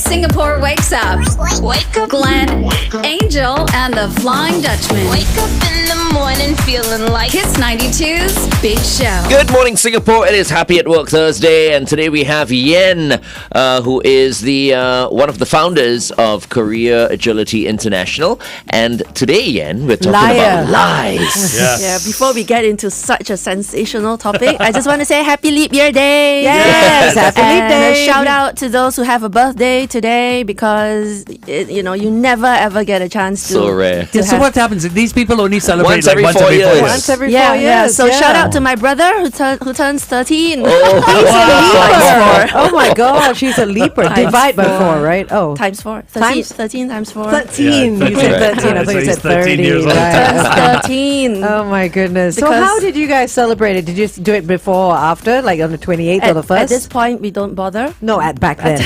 Singapore wakes up. Wake up, Glenn, Angel, and the Flying Dutchman. wake up in the morning feeling like Kiss 92's Big Show. Good morning, Singapore. It is Happy at Work Thursday, and today we have Yen, who is the one of the founders of Career Agility International. And today, Yen, we're talking about lies. Yeah, before we get into such a sensational topic, I just want to say Happy Leap Year Day. Yes, Happy Leap And Day. a shout out to those who have a birthday today because, you never ever get a chance to. So rare. to So have- what happens? These people only celebrate Once like every once 4 every 4 years. years. Once every Yeah, 4 years. yeah. So shout out to my brother who turns 13. Oh my gosh, she's a leaper. Times Divide by 4. 4, right? Oh. Times 4. 13 Times- 13 times 4. 13. Yeah, You said 13. I thought So you he's said 30. 13 years old. Turns Right. 13. Oh my goodness. So Because- how did you guys celebrate it? Did you do it before or after? Like on the 28th or the 1st? At this point, we don't bother. No, back then,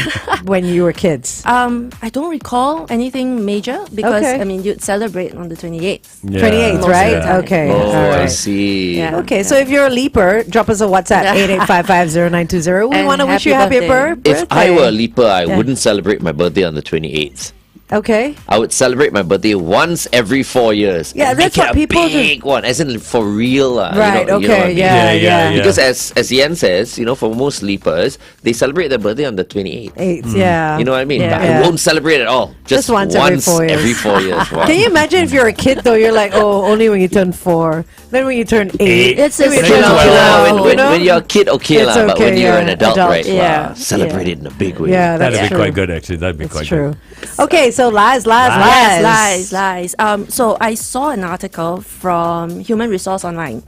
when you were kids. I don't recall anything major because Okay. I mean you'd celebrate on the 28th. 28th, Most of right? the time. Okay. Oh, all I right. see. Yeah. Okay, so if you're a leaper, drop us a WhatsApp, 88550920. We And want to wish happy you happy birthday. If I were a leaper, I wouldn't celebrate my birthday on the 28th. Okay. I would celebrate my birthday once every 4 years. Yeah, and that's make it what a people do. big one, as in for real. Right, you know what I okay, mean? yeah, yeah. Because as Yen says, for most sleepers, they celebrate their birthday on the 28th. Eight, yeah. You know what I mean? Yeah. But Yeah. I won't celebrate at all. Just once every 4 years. every 4 years. Wow. Can you imagine if you're a kid though? You're like, oh, only when you turn 4. Then when you turn 8. It's then when just you turn chill out. 12, when, you know? when you're a kid, okay, It's lah, but when okay, you're yeah. an adult, Adult, right? yeah. Wow, celebrate it in a big way. Yeah, that's That'd be true. quite good, actually. That'd be It's quite true. good. Okay, so lies. Lies. So I saw an article from Human Resource Online,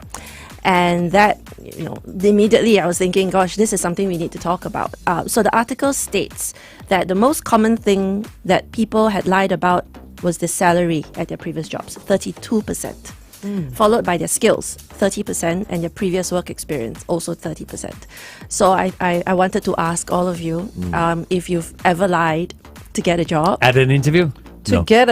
and that immediately I was thinking, gosh, this is something we need to talk about. So the article states that the most common thing that people had lied about was the salary at their previous jobs, 32%. Followed by their skills, 30%, and their previous work experience, also 30%. So I wanted to ask all of you if you've ever lied to get a job. At an interview? To get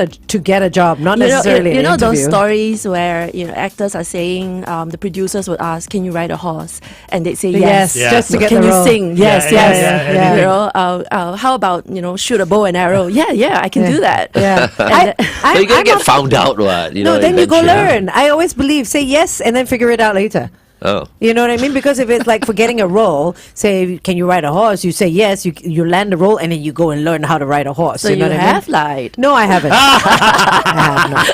a job, not necessarily you know an those interview. stories where actors are saying the producers would ask, "Can you ride a horse?" and they'd say Yes, yes. Yeah. just to get Can the you role. sing? Yes, yeah, yes. yeah, You know, how about shoot a bow and arrow? Yeah, I can do that. Yeah. So you're going to get found out, what? No, then you go eventually. learn. I always believe, say yes and then figure it out later. Oh. You know what I mean? Because if it's like for getting a role, say, can you ride a horse? You say yes, you land the role, and then you go and learn how to ride a horse. So you know what have I mean? lied. No, I haven't. I have not.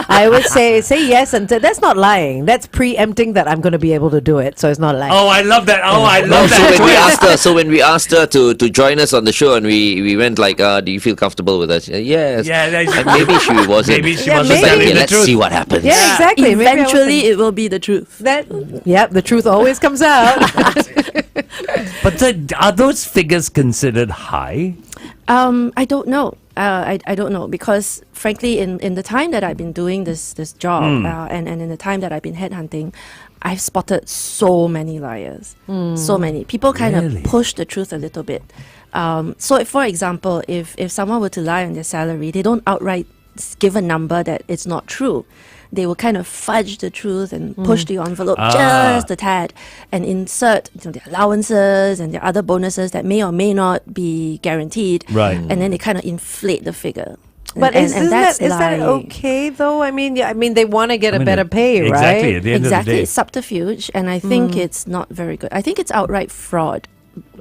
I would say yes, and that's not lying. That's preempting that I'm going to be able to do it. So it's not lying. Oh, I love that. Oh, I No, love that. so when we asked her to join us on the show, and we went like, do you feel comfortable with us? Yes. Yeah, And maybe she wasn't. Maybe she Yeah, wasn't maybe. telling Okay, the let's truth. see what happens. Yeah, exactly. Maybe I Eventually, wasn't- it will be the truth. Yep, the truth always comes out. But are those figures considered high? I don't know. I don't know because frankly, in the time that I've been doing this job and in the time that I've been headhunting, I've spotted so many liars. So many people kind Really? of push the truth a little bit. So, for example, if someone were to lie on their salary, they don't outright give a number that it's not true. They will kind of fudge the truth and push the envelope just a tad and insert their allowances and their other bonuses that may or may not be guaranteed. Right. And then they kind of inflate the figure. But and, is and that's that lying. okay though? I mean, they want to get a I mean, better pay, exactly, right? at the end Exactly. of the day. It's subterfuge, and I think it's not very good. I think it's outright fraud.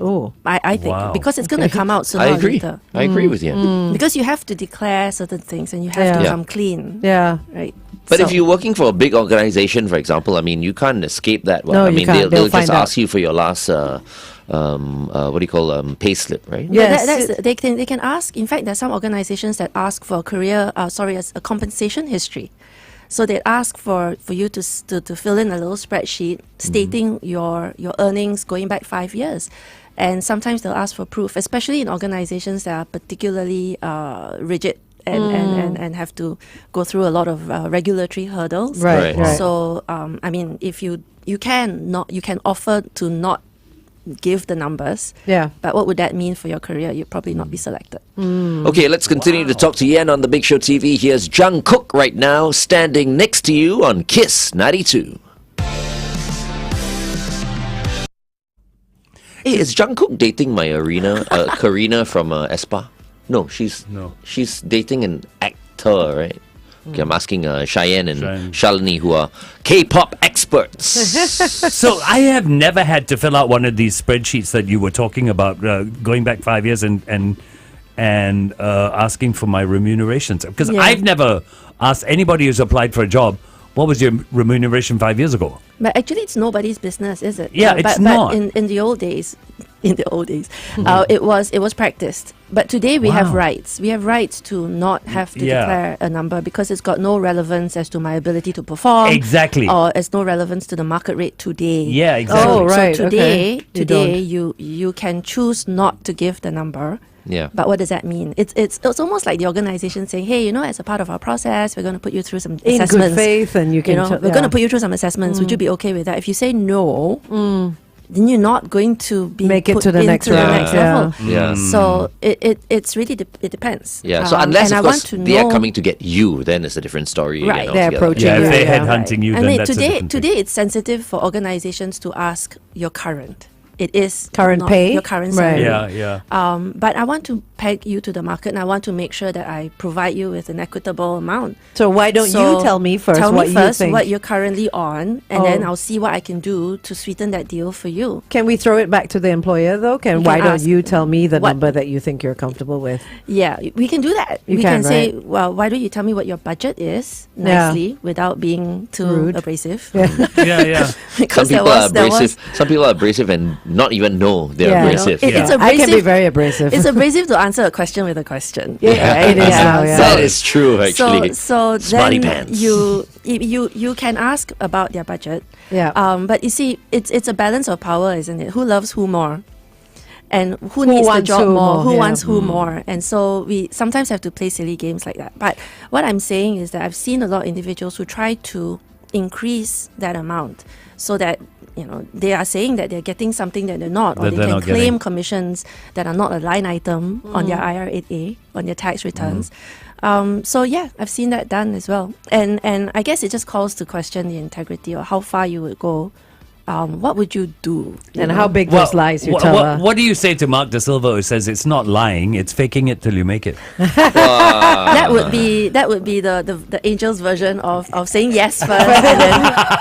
Oh, I think Wow. because it's going to come out sooner I or agree. later. I agree with you. Because you have to declare certain things and you have to Yeah. come clean, yeah. right? But if So- you're working for a big organization, for example, I mean, you can't escape that. Well, No, I you mean, can't. they'll They'll just find out. ask you for your last, what do you call pay slip, right? But Yes. they can ask. In fact, there's some organizations that ask for a compensation history. So they ask for you to fill in a little spreadsheet stating your earnings going back 5 years. And sometimes they'll ask for proof, especially in organizations that are particularly rigid and have to go through a lot of regulatory hurdles. Right, Right. right. So I mean, if you can offer to not give the numbers. Yeah. But what would that mean for your career? You'd probably not be selected. Okay, let's continue to talk to Yen on the Big Show TV. Here's Jungkook right now, standing next to you on Kiss 92. Hey, is Jungkook dating my Karina from Espa? No, she's No. she's dating an actor, right? Okay, I'm asking Cheyenne and Cheyenne. Shalini, who are K-pop experts. So I have never had to fill out one of these spreadsheets that you were talking about, going back 5 years and asking for my remunerations, because Yeah. I've never asked anybody who's applied for a job, what was your remuneration 5 years ago? But actually, it's nobody's business, is it? Yeah, it's not. But in the old days, it was practiced. But today we have Wow. rights. We have rights to not have to Yeah. declare a number because it's got no relevance as to my ability to perform. Exactly. Or it's no relevance to the market rate today. Yeah, exactly. Oh, right. So okay. today, You you can choose not to give the number. Yeah. But what does that mean? It's almost like the organization saying, hey, as a part of our process, we're going to put you through some in assessments. good faith, and you can. We're going to put you through some assessments. Would you be okay with that? If you say no, then you're not going to be Make it put to the next into the round. next Yeah. level. Yeah. So it's really it depends. Yeah. So unless, and of I course, want to they are know- coming to get you, then it's a different story. Right. They're altogether. approaching Yeah, you. if they're Yeah. headhunting you, I then mean, that's a different thing. today it's sensitive for organizations to ask your current. It is Current not pay? your current Right. salary. Yeah. But I want to peg you to the market, and I want to make sure that I provide you with an equitable amount. So why don't So you tell me first Tell what me you first think? what you're currently on, and then Oh. I'll see what I can do to sweeten that deal for you. Can we throw it back to the employer though? You Why can don't ask you tell me the what- number that you think you're comfortable with? Yeah, we can do that. You we can, say, right? well, why don't you tell me what your budget is Yeah. nicely without being too Rude. abrasive? Yeah, yeah. Some Because people are abrasive. Some people are abrasive and not even know they're Yeah. abrasive. It's Yeah. I can be abrasive. very abrasive. It's abrasive to answer a question with a question. Yeah, it is now, yeah. That is true, actually. So Smarty then pants. you can ask about their budget. Yeah. But you see, it's a balance of power, isn't it? Who loves who more? And who needs the wants job who more? more, Who yeah. wants who more? And so we sometimes have to play silly games like that. But what I'm saying is that I've seen a lot of individuals who try to increase that amount so that they are saying that they're getting something that they're not, or That they they're can not claim getting. commissions that are not a line item on their IRA, on their tax returns. So yeah, I've seen that done as well. And I guess it just calls to question the integrity or how far you would go. What would you do? And how big those lies you tell her. what do you say to Mark Da Silva, who says it's not lying, it's faking it till you make it? That would be the angel's version of saying yes first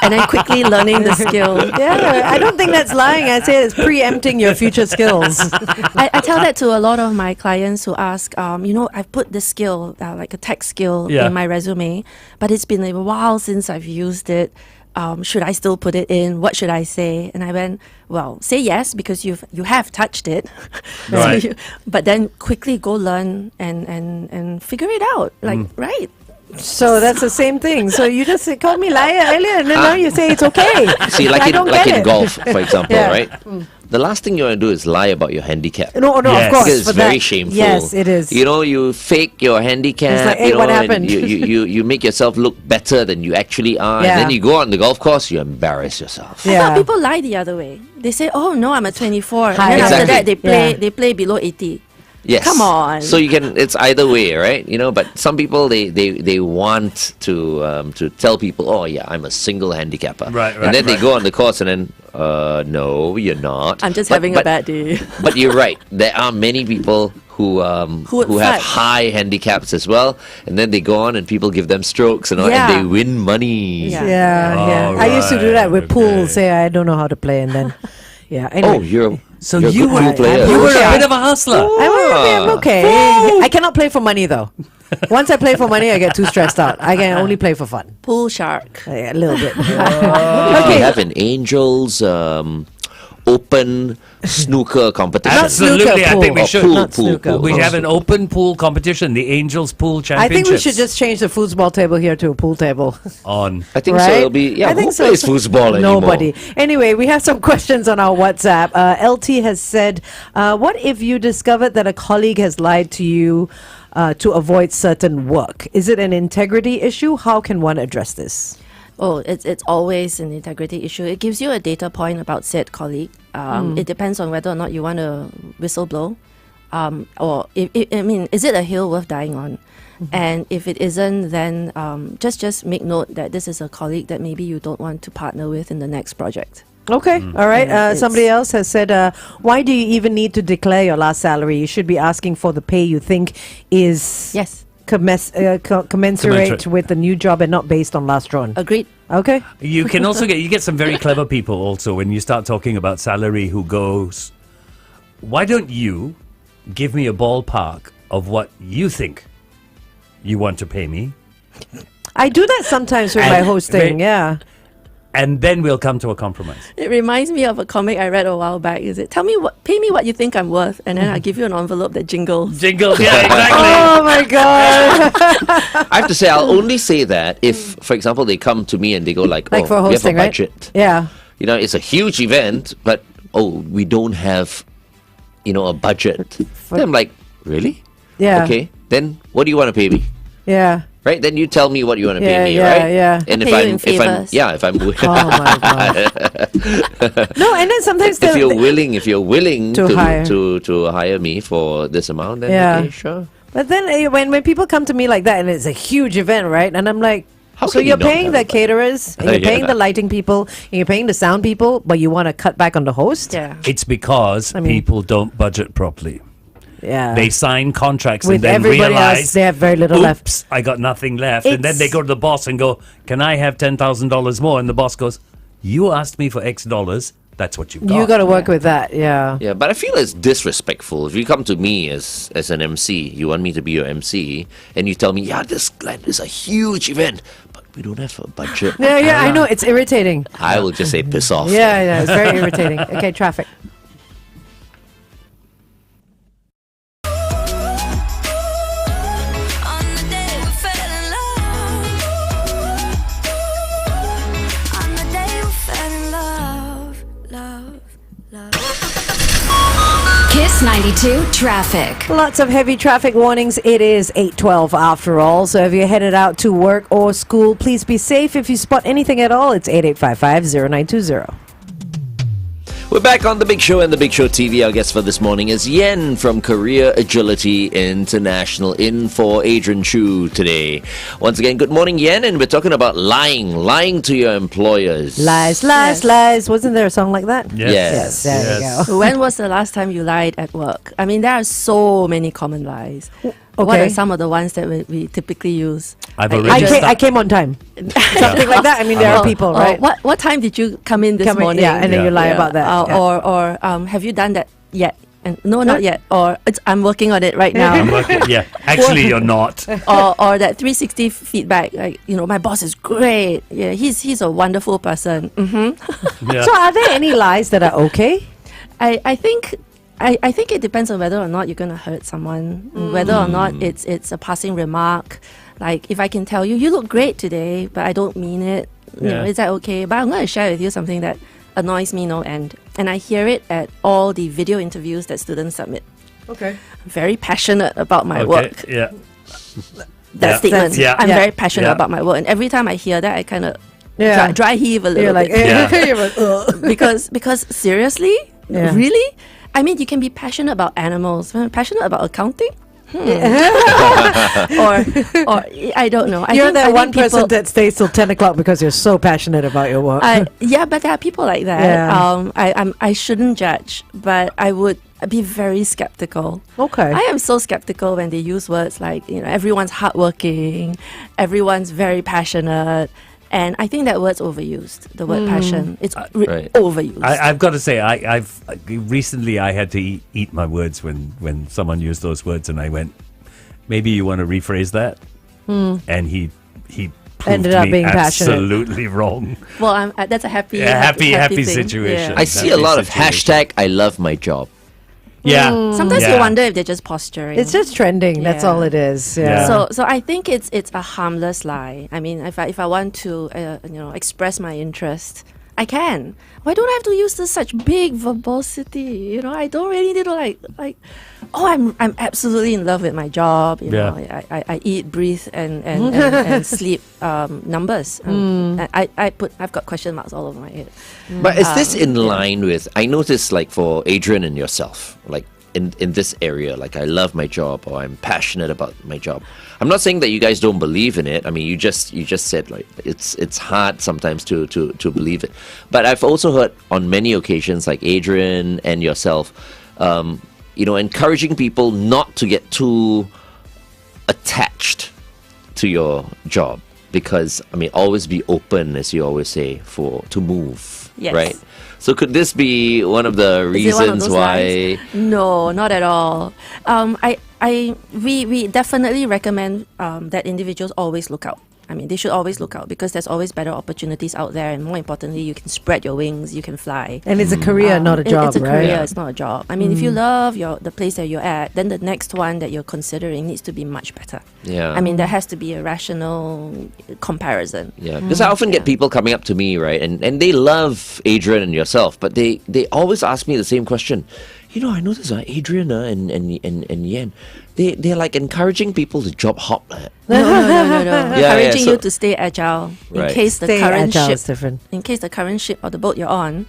and then quickly learning the skill. Yeah, I don't think that's lying. I say it's preempting your future skills. I tell that to a lot of my clients who ask, I've put this skill, like a tech skill, Yeah. in my resume, but it's been a while since I've used it. Should I still put it in? What should I say? And I went, well, say yes because you have touched it. So Right. but then quickly go learn and figure it out. Like, right. So that's the same thing. So you just called me liar earlier, and then now you say it's okay. See, like I in, don't like get in it. golf, for example, Yeah. right? The last thing you want to do is lie about your handicap. No, Yes. of course. Because it's for very that. shameful. Yes, it is. You fake your handicap. It's like, hey, what and happened? You make yourself look better than you actually are. Yeah. And then you go on the golf course, you embarrass yourself. I Yeah. thought people lie the other way. They say, "Oh no, I'm at 24," and Hi. then after Exactly. that they Yeah. play below 80. Yes. Come on. So you can. It's either way, right? But some people they want to tell people, oh yeah, I'm a single handicapper. Right, And then they right. go on the course and then, no, you're not. I'm just But- having but- a bad day. But you're right. There are many people who would have fight. high handicaps as well, and then they go on and people give them strokes and all, Yeah. and they win money. Yeah. Yeah. Oh, I used to do that with right, pool. okay. Say I don't know how to play, and then yeah. Anyway. Oh, you're So you're a you good were, pool player. you were a Yeah. bit of a hustler. I'm okay. I cannot play for money though. Once I play for money, I get too stressed out. I can only play for fun. Pool shark. Yeah, a little bit. We have an Angels open snooker competition. Not Absolutely, snooker, I think we Oh, should. pool, Not pool, snooker. pool. We Oh, have an open pool competition, the Angels Pool I Championships. think we should just change the foosball table here to a pool table. on. I think so. Right? It'll be I who think so. plays foosball anymore? Nobody. Anyway, we have some questions on our WhatsApp. LT has said, what if you discovered that a colleague has lied to you to avoid certain work? Is it an integrity issue? How can one address this? Oh, it's always an integrity issue. It gives you a data point about said colleague. It depends on whether or not you want to whistleblow, or I mean, is it a hill worth dying on? And if it isn't, then just make note that this is a colleague that maybe you don't want to partner with in the next project. Okay, all right. Yeah, it's- Somebody else has said, why do you even need to declare your last salary? You should be asking for the pay you think is Yes, commensurate Commensurate. with the new job and not based on last drawn. agreed. Okay. You can also get some very clever people also when you start talking about salary who goes, why don't you give me a ballpark of what you think you want to pay me, I do that sometimes with And my hosting, they- yeah. and then we'll come to a compromise. It reminds me of a comic I read a while back. Is it? Pay me what you think I'm worth, and then I'll give you an envelope that jingles. Jingle, yeah, exactly. Oh my God. I have to say, I'll only say that if, for example, they come to me and they go like, Like oh, for hosting, we have a right? budget. Yeah. You know, it's a huge event, but we don't have, a budget. Then I'm like, really? Yeah. Okay. Then what do you want to pay me? Yeah. Right? Then you tell me what you want to Yeah, pay me, yeah, right? yeah. And Pay you in favors. if I'm Oh my God. No, and then sometimes if you're they'll- willing To hire. to hire me for this amount, then Yeah. okay, sure. But then when people come to me like that and it's a huge event, right? And I'm like, How so can you you're not paying have the a budget? caterers, and you're paying Yeah. the lighting people, and you're paying the sound people, but you want to cut back on the host? Yeah. It's because I mean- people don't budget properly. Yeah. They sign contracts With and then everybody realize else, they have very little left. Oops, I got nothing left. And then they It's- go to the boss and go, can I have $10,000 more? And the boss goes, you asked me for X dollars. That's what you've got. You got to work with that, yeah. Yeah, but I feel it's disrespectful. If you come to me as an MC, you want me to be your MC, and you tell me, yeah, this is a huge event, but we don't have a budget. Yeah, yeah, I know. It's irritating. I will just say piss off. Yeah, yeah, it's very irritating. Okay, traffic. On the day we fell in love. On the day we fell in love. Kiss 92 traffic. Lots of heavy traffic warnings. It is 8:12 after all. So if you're headed out to work or school, please be safe. If you spot anything at all, it's 8855-0920. We're back on The Big Show and The Big Show TV. Our guest for this morning is Yen from Career Agility International, in for Adrian Chu today. Once again, good morning, Yen, and we're talking about lying to your employers. Lies, Yes. lies, lies. Wasn't there a song like that? Yes. There you go. When was the last time you lied at work? I mean, there are so many common lies. What Okay. are some of the ones that we typically use? I've Like, already I came on time. Something like that. I mean, there are people, right? What time did you come in this Come in- morning? yeah, and then you lie about that. Yeah. Or have you done that yet? And no, not yet. Or I'm working on it right I'm now. working. Yeah, actually, you're not. or that 360 feedback. Like, my boss is great. Yeah, he's a wonderful person. Yeah. So are there any lies that are okay? I think it depends on whether or not you're gonna hurt someone, whether or not it's a passing remark. Like, if I can tell you look great today, but I don't mean it, Yeah. is that okay? But I'm gonna share with you something that annoys me no end, and I hear it at all the video interviews that students submit. Okay. I'm very passionate about my Okay, work. yeah. That Yeah. statement. Yeah. I'm Yeah. very passionate Yeah. about my work, and every time I hear that, I kind of Yeah. dry heave a little You're like, bit. Yeah. you're like, ugh. because seriously, Yeah. really, I mean, you can be passionate about animals, passionate about accounting, or I don't know. You're I that think one person people- that stays till 10 o'clock because you're so passionate about your work. yeah, but there are people like that. Yeah. I shouldn't judge, but I would be very skeptical. Okay. I am so skeptical when they use words like, everyone's hardworking, everyone's very passionate. And I think that word's overused, the word passion. It's Right. overused. I've got to say, I've recently I had to eat my words when someone used those words, and I went, maybe you want to rephrase that, and he proved Ended up me being passionate. absolutely wrong. well, that's a happy, Happy thing. situation. Yeah. I see a Happy lot of situation. hashtag I love my job. Yeah. Sometimes Yeah. you wonder if they're just posturing. It's just trending. That's Yeah. all it is. Yeah. Yeah. So I think it's a harmless lie. I mean, if I want to express my interest, I can. Why don't I have to use this such big verbosity? I don't really need to like. Oh, I'm absolutely in love with my job. Yeah. I eat, breathe, and sleep numbers. I've got question marks all over my head. But is this in line with, I noticed like for Adrian and yourself, like in this area, like I love my job or I'm passionate about my job. I'm not saying that you guys don't believe in it. I mean, you just said like it's hard sometimes to believe it. But I've also heard on many occasions, like Adrian and yourself, encouraging people not to get too attached to your job, because I mean, always be open, as you always say, to move. Yes. Right. So could this be one of the Is it one of reasons those why? lines? No, not at all. We definitely recommend that individuals always look out. I mean, they should always look out, because there's always better opportunities out there, and more importantly, you can spread your wings, you can fly. And it's a career, not a job, It's a right? career, it's not a job. I mean, if you love the place that you're at, then the next one that you're considering needs to be much better. Yeah. I mean, there has to be a rational comparison. Yeah, because I often get people coming up to me, right, and they love Adrian and yourself, but they always ask me the same question. I noticed Adrian and Yen, they're like encouraging people to job hop. No. Yeah, Encouraging so- you to stay agile in Right. case the Stay current agile ship, is different. in case the current ship or the boat you're on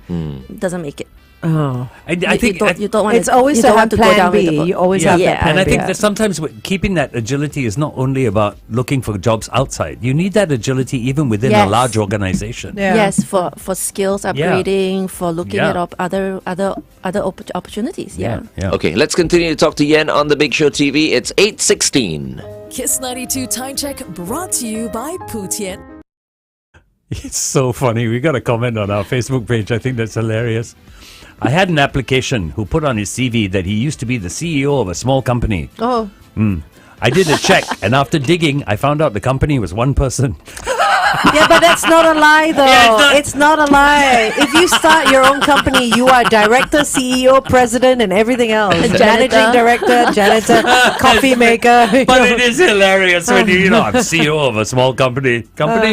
doesn't make it. Oh. I think you don't want It's always you to don't have want to go plan down with the B. boat. You always Yeah. have Yeah. that plan and I B. think that sometimes keeping that agility is not only about looking for jobs outside. You need that agility even within a Yes. large organization. Yeah. Yes, for skills upgrading, for looking Yeah. at other opportunities. Yeah. Yeah. Okay, let's continue to talk to Yen on the Big Show TV. It's 8:16. Kiss 92 Time Check brought to you by Putian. It's so funny. We got a comment on our Facebook page. I think that's hilarious. I had an application who put on his CV that he used to be the CEO of a small company. Oh. I did a check, and after digging, I found out the company was one person. Yeah, but that's not a lie, though. Yeah, it's not a lie. If you start your own company, you are director, CEO, president, and everything else. Janitor. Managing director, janitor, coffee maker. But it is hilarious when I'm CEO of a small company.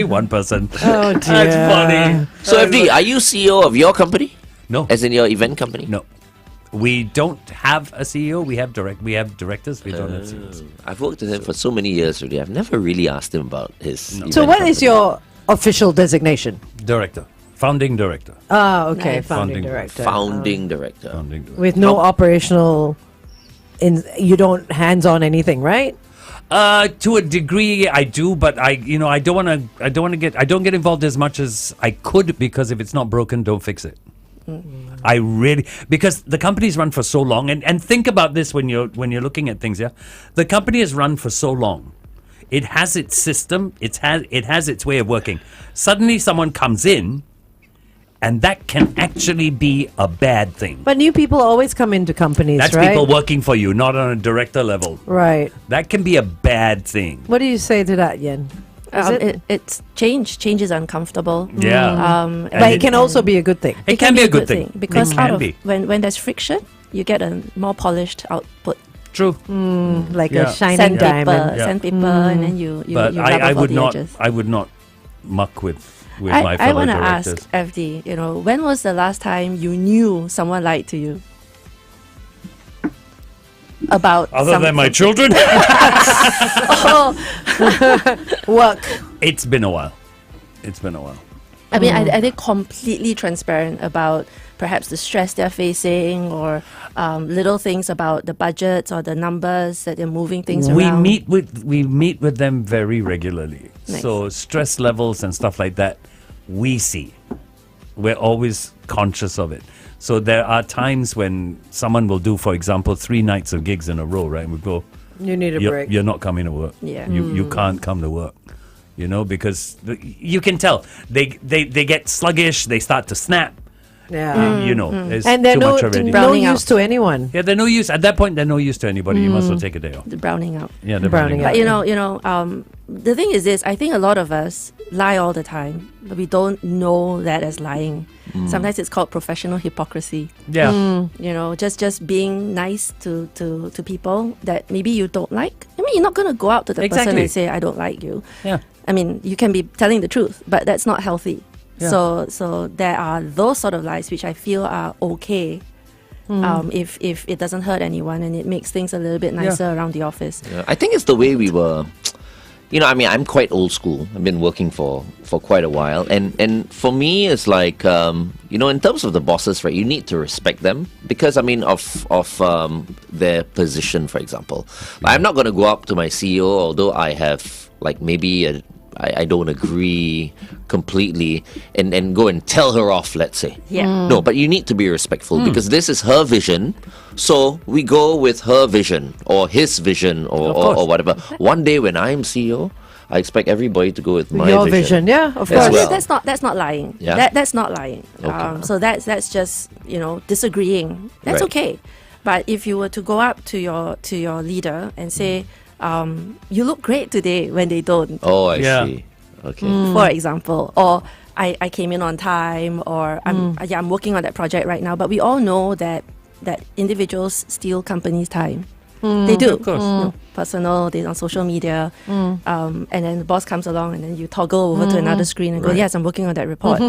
One person. Oh, dear. That's funny. So FD, are you CEO of your company? No, As in your event company? no. We don't have a CEO. We have directors. We don't have CEOs. I've worked with him for so many years already. I've never really asked him about his. So event what is company. your official designation? Director, founding director. Ah, okay. Nice. Founding Founding director. founding director? Founding director. With no operational... You don't hands-on anything, right? To a degree, I do, but I don't get involved as much as I could, because if it's not broken, don't fix it. I really, because the company's run for so long, and think about this when you're looking at things. Yeah, the company has run for so long. It has its system. It has its way of working. Suddenly, someone comes in, and that can actually be a bad thing. But new people always come into companies, That's right? people working for you, not on a director level. Right. That can be a bad thing. What do you say to that, Yen? Is it? It's change. Change is uncomfortable. Yeah. But it can also be a good thing. It can be a good thing. because It out can of be. when there's friction, you get a more polished output. True. Like Yeah. a shining diamond. Yeah. Sandpaper, and then you But rub I off all would the not. edges. I would not muck with my I fellow want to directors. ask FD. When was the last time you knew someone lied to you about Other than my children, Work. it's been a while. It's been a while. I mean, are they completely transparent about perhaps the stress they're facing, or little things about the budgets or the numbers that they're moving things We around? meet with them very regularly. Nice. So stress levels and stuff like that, we see. We're always conscious of it. So there are times when someone will do, for example, 3 nights of gigs in a row, right? And we go, You need a break. you're not coming to work. Yeah. You can't come to work. Because you can tell they get sluggish. They start to snap. Yeah. There's And they're too no, much already. no Browning use out. to anyone. Yeah, they're no use. At that point, they're no use to anybody. You must as well take a day off. The browning out. Yeah, they're Browning browning out. out. But the thing is this: I think a lot of us lie all the time, but we don't know that as lying. Sometimes it's called professional hypocrisy. Yeah. Just being nice to people that maybe you don't like. I mean, you're not going to go out to the person Exactly. and say, I don't like you. Yeah. I mean, you can be telling the truth, but that's not healthy. Yeah. So there are those sort of lies which I feel are okay. If it doesn't hurt anyone and it makes things a little bit nicer around the office. Yeah, I think it's the way we were, I mean, I'm quite old school. I've been working for quite a while, and for me, it's like in terms of the bosses, right? You need to respect them because I mean, of their position, for example. I'm not going to go up to my CEO, although I have like maybe I don't agree completely, and go and tell her off, let's say. Yeah. No, but you need to be respectful because this is her vision. So we go with her vision or his vision or whatever. One day when I'm CEO, I expect everybody to go with my Your vision, yeah, of As course. well. That's not lying. Yeah? That's not lying. Okay. So that's just disagreeing. That's Right. okay. But if you were to go up to your leader and say, "You look great today," when they don't, Oh, I Yeah. see. Okay. for example, or I came in on time, or I'm working on that project right now. But we all know that individuals steal companies' time. They do. Of course. Personal, they're on social media, and then the boss comes along, and then you toggle over to another screen and go, Right. "Yes, I'm working on that report."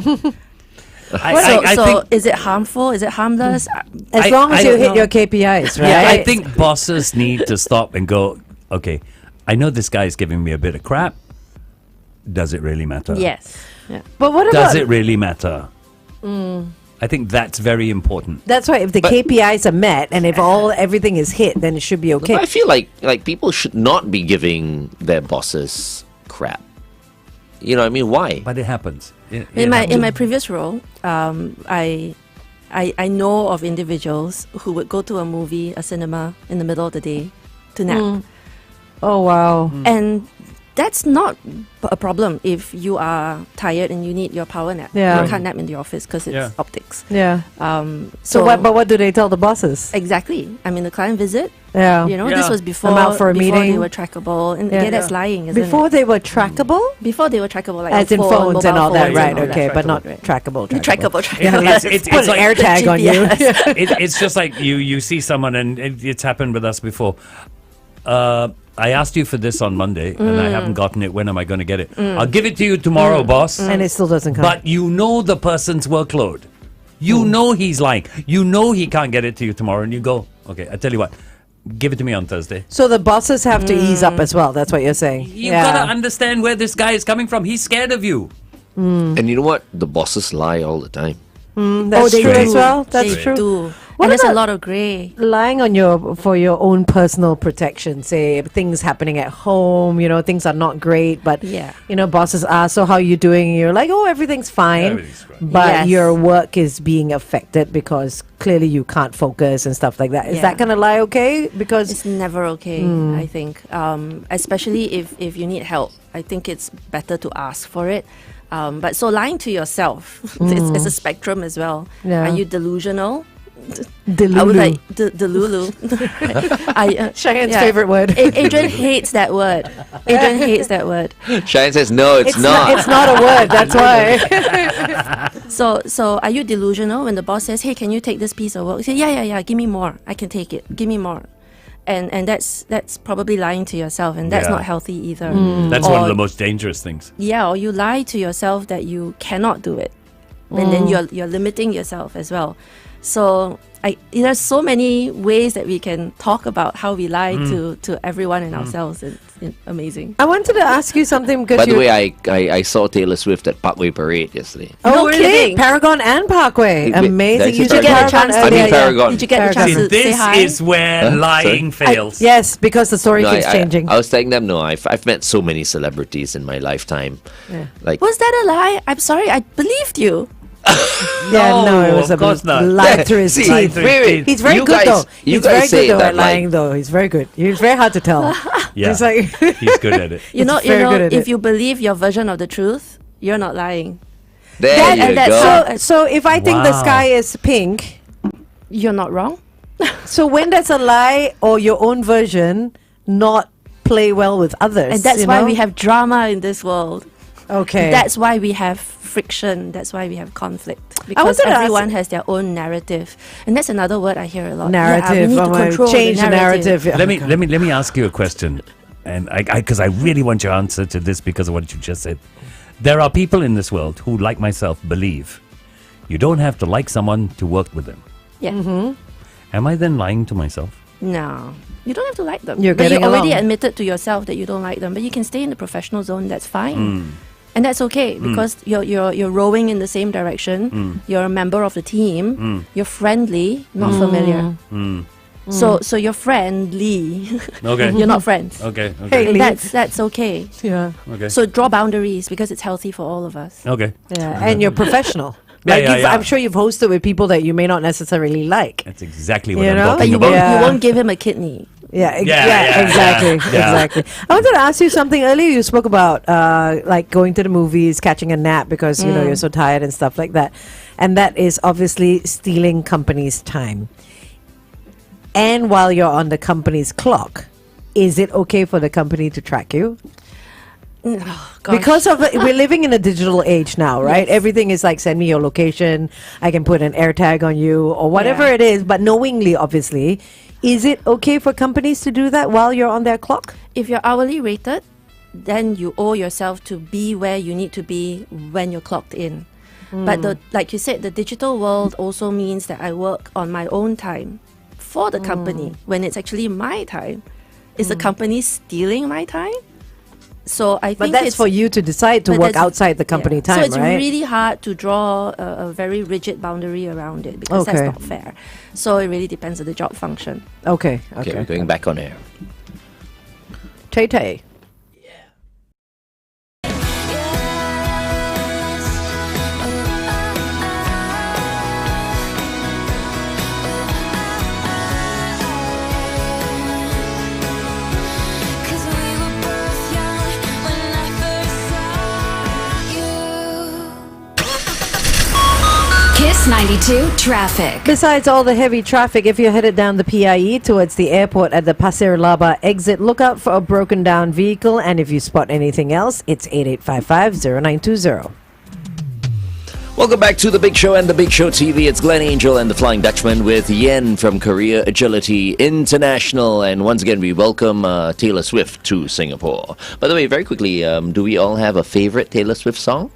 I so think is it harmful? Is it harmless? As I- long as I you don't hit know. your KPIs, right? Yeah, I think bosses need to stop and go, okay, I know this guy is giving me a bit of crap. Does it really matter? Yes. Yeah. But what Does about it really matter? I think that's very important. That's why if the But- KPIs are met and if everything is hit, then it should be okay. But I feel like people should not be giving their bosses crap. You know what I mean? Why? But it happens. In my previous role, I know of individuals who would go to a movie, a cinema in the middle of the day to nap. Oh wow. And that's not a problem if you are tired and you need your power nap. Yeah. You can't nap in the office because it's Yeah. optics. Yeah. So, But what do they tell the bosses? exactly. I mean, the client visit, Yeah. this Yeah. was before, I'm out for a before they meeting. were trackable. And Yeah. again, that's lying, isn't Before it? they were trackable? Before they were trackable, like As on in phone, phones and mobile all that, phones right? and all Okay, that. but not Right. trackable. Trackable. Yeah, It's- let's it's put an like air tag on you. GPS. It's just like you see someone, and it's happened with us before. I asked you for this on Monday, and I haven't gotten it. When am I going to get it? I'll give it to you tomorrow, boss. And it still doesn't come. But you know the person's workload. You know he's lying. You know he can't get it to you tomorrow, and you go, okay, I tell you what, give it to me on Thursday. so the bosses have to ease up as well. That's what you're saying. You've got to understand where this guy is coming from. He's scared of you. And you know what? The bosses lie all the time. That's they true do. as well. That's They true. do. What And there's a about- lot of grey. Lying on for your own personal protection, say things happening at home, things are not great, but Yeah. bosses ask, so how you doing? And you're like, oh, everything's fine. Everything's great. But Yes. your work is being affected because clearly you can't focus and stuff like that. Is Yeah. that gonna lie okay? Because It's never okay, I think. Especially if you need help. I think it's better to ask for it. But so lying to yourself, it's a spectrum as well. Yeah. Are you delusional? delulu. I was like, delulu. Cheyenne's favorite word. Adrian hates that word. Adrian hates that word. Cheyenne says, no, it's, not. It's not a word. That's why. So are you delusional when the boss says, "Hey, can you take this piece of work?" You say, yeah, give me more. I can take it. Give me more. And that's probably lying to yourself, and that's Yeah. not healthy either. That's one of Or- the most dangerous things. Yeah, or you lie to yourself that you cannot do it, and then you're limiting yourself as well. So there's so many ways that we can talk about how we lie to everyone and ourselves. It's amazing. I wanted to ask you something because By the way, I saw Taylor Swift at Parkway Parade yesterday. Oh, No really? kidding. Paragon and Parkway. Wait, Amazing. did I say You should Paragon? get a chance. I mean Paragon. Did you get the Paragon. chance See, to say this hi? is where lying fails. Yes, because the story No, keeps changing. I was telling them, no, I've met so many celebrities in my lifetime. Like, Was that a lie? I'm sorry, I believed you. No, it was of course not. lie through his See, teeth. wait, He's very you good guys- though. you He's guys very say good though that, at lying though. He's very good. He's very hard to tell. Yeah, It's like he's good at it. You know, very good at if it. you believe your version of the truth, you're not lying. there that, you and that's go. so if I think the Wow. sky is pink, You're not wrong. so when does a lie or your own version not play well with others? And that's you why know? we have drama in this world. Okay. That's why we have friction. That's why we have conflict. Because wanted to ask- everyone has their own narrative. And that's another word I hear a lot. narrative. Yeah, we need Oh to my- control change the narrative. Yeah. Let me ask you a question, and because I really want your answer to this because of what you just said. There are people in this world who, like myself, believe you don't have to like someone to work with them. Yeah. Am I then lying to myself? No. You don't have to like them. You're but you getting already along. admitted to yourself that you don't like them. But you can stay in the professional zone. That's fine, and that's okay because you're rowing in the same direction. You're a member of the team. You're friendly, not familiar. So you're friendly. Okay. You're not friends. Okay. Hey, Okay. And that's okay. Yeah. Okay. So draw boundaries because it's healthy for all of us. Okay. Yeah, and you're professional. Yeah, yeah, yeah. I'm sure you've hosted with people that you may not necessarily like. That's exactly what You I'm know? But talking you about. won't, Yeah. you won't give him a kidney. Yeah, Yeah, exactly, yeah. exactly. I wanted to ask you something earlier. You spoke about like going to the movies, catching a nap because you know you're so tired and stuff like that, and that is obviously stealing company's time. And while you're on the company's clock, is it okay for the company to track you? Gosh. Because of we're living in a digital age now, right? Yes. Everything is like send me your location. I can put an air tag on you or whatever Yeah. it is, but knowingly, obviously. Is it okay for companies to do that while you're on their clock? If you're hourly rated, then you owe yourself to be where you need to be when you're clocked in. But like you said, the digital world also means that I work on my own time for the company when it's actually my time. Is the company stealing my time? So I But think that's it's for you to decide to but work that's- outside the company yeah. time, So it's right? really hard to draw a very rigid boundary around it because Okay. that's not fair. So it really depends on the job function. Okay, Okay, okay. we're going back on air. Tay Tay. Cause we were both young when I first saw you. Kiss 92 traffic. Besides all the heavy traffic, if you're headed down the PIE towards the airport at the Pasir Laba exit, look out for a broken down vehicle. And if you spot anything else, it's 8855-0920. Welcome back to The Big Show and The Big Show TV. It's Glenn Angel and the Flying Dutchman with Yen from Korea Agility International. And once again, we welcome Taylor Swift to Singapore. By the way, very quickly, do we all have a favorite Taylor Swift song?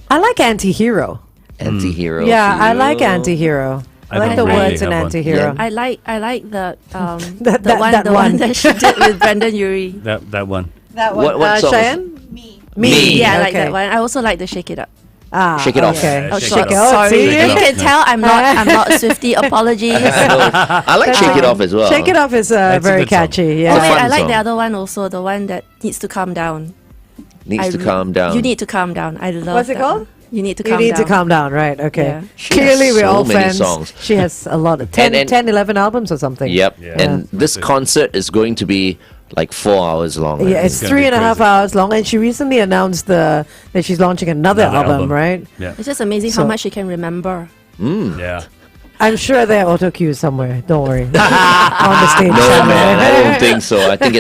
I like Anti-Hero. Anti-Hero. Yeah, for I you. like Anti-Hero. I I like the don't really words in have one. Anti-Hero. Yeah. I like the That the one one. that she did with Brendan Urie. That one. That What song is Cheyenne? Me. Yeah, I like okay. that one. I also like the Shake It Up. Ah, Shake It Off. Okay. Yeah, Oh, Shake sorry. It Off. Sorry. Sorry. Shake It You Off. can tell I'm not Swiftie. Apologies. I like Shake It Off as well. Shake It Off is That's a very good song. catchy. Oh, Yeah. It's a wait, fun I like song. the other one also, the one that needs to calm down. Needs to I- calm down. You need to calm down. I love What's it that called? one. You need to You calm need down. to calm down, right? Okay. Yeah. She Clearly, has we're so all many fans. songs. She has a lot of 10, And- 10, 11 albums or something. Yep. Yeah. And this concert is going to be like 4 hours long. I Yeah, think. it's gonna be 3.5 crazy. hours long, and she recently announced that she's launching another album, right? Yeah. It's just amazing So- how much she can remember. Yeah. I'm sure there are auto cues somewhere. Don't worry, on the stage. No somewhere. man, I don't think so. I think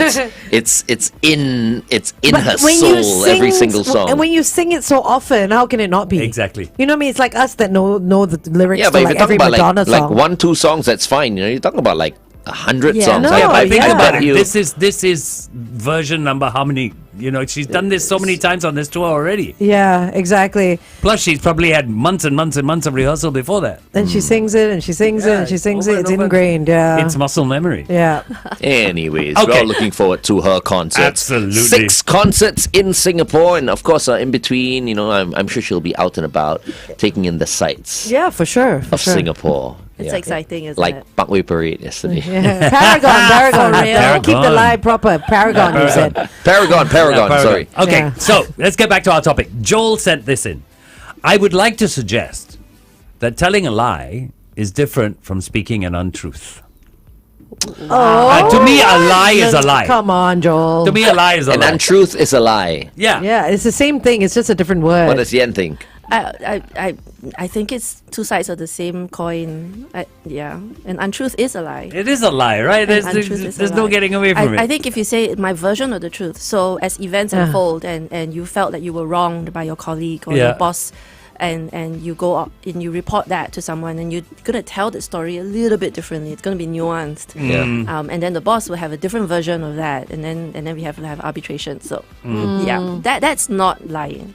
it's in But her when you soul. Every sing- single song. and when you sing it so often, how can it not be? Exactly. You know what I mean? It's like us that know the lyrics yeah, to but if like you're talking every about Madonna like song. 1-2 songs, that's fine. You know, you're talking about like 100 Yeah. songs. No, Yeah, but think yeah. about it. You- This is version number how many? You know, she's done this so many times on this tour already. Yeah, exactly. Plus, she's probably had months and months and months of rehearsal before that. And she sings it, and she sings it, Yeah, and she sings over it. and It's over. ingrained. Yeah. It's muscle memory. yeah. Anyways, we're Okay. all looking forward to her concert. Absolutely. 6 concerts in Singapore, and of course, in between, you know, I'm sure she'll be out and about, taking in the sights Yeah, for sure. For of sure. Singapore. It's Yeah. exciting, isn't Like it? Parkway Parade yesterday. Yeah. Paragon. For real? Keep the Paragon. lie proper. Paragon, you said. Paragon, Yeah, sorry. Okay, Yeah. so let's get back to our topic. Joel sent this in. I would like to suggest that telling a lie is different from speaking an untruth. To me, a lie is a lie. Come on, Joel. To me, a lie is a An lie. untruth is a lie. Yeah. Yeah, it's the same thing. It's just a different word. What does Yen think? I think it's two sides of the same coin. Yeah, and untruth is a lie. It is a lie, right? And There's untruth is a there's no lie. getting away from it. I think if you say my version of the truth, so as events unfold and you felt that you were wronged by your colleague or Yeah. your boss, and you go up and you report that to someone, and you're gonna tell the story a little bit differently. It's gonna be nuanced. Yeah. And then the boss will have a different version of that, and then we have to have arbitration. So yeah, that's not lying.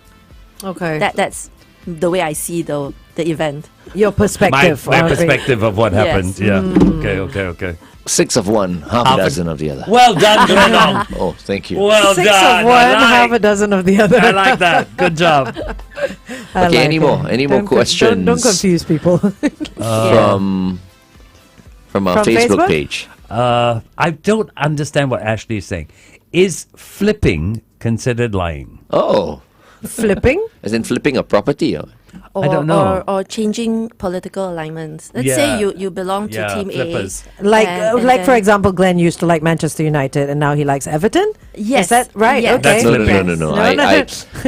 Okay. That's the way I see the the event. Your perspective. My on it. perspective of what Yes. happened. Yeah. Okay. 6 of one, half Half a a- dozen of the other. Well done, Glenong. Oh, thank you. Well 6 done. of one, I half a like, dozen of the other. I like that. Good job. I Okay, any it. more? Any more Don't con- questions? Don't confuse people. From our From Facebook, Facebook? page. I don't understand what Ashley is saying. Is flipping considered lying? Oh, Flipping? as in flipping a property. Or, I don't know. Or changing political alignments. Let's Yeah. say you belong to Yeah, Team flippers. A. Like, and like for then- example, Glenn used to like Manchester United and now he likes Everton? Yes. Is that right? Yes. Okay. That's No, flipping. no. No, I, no.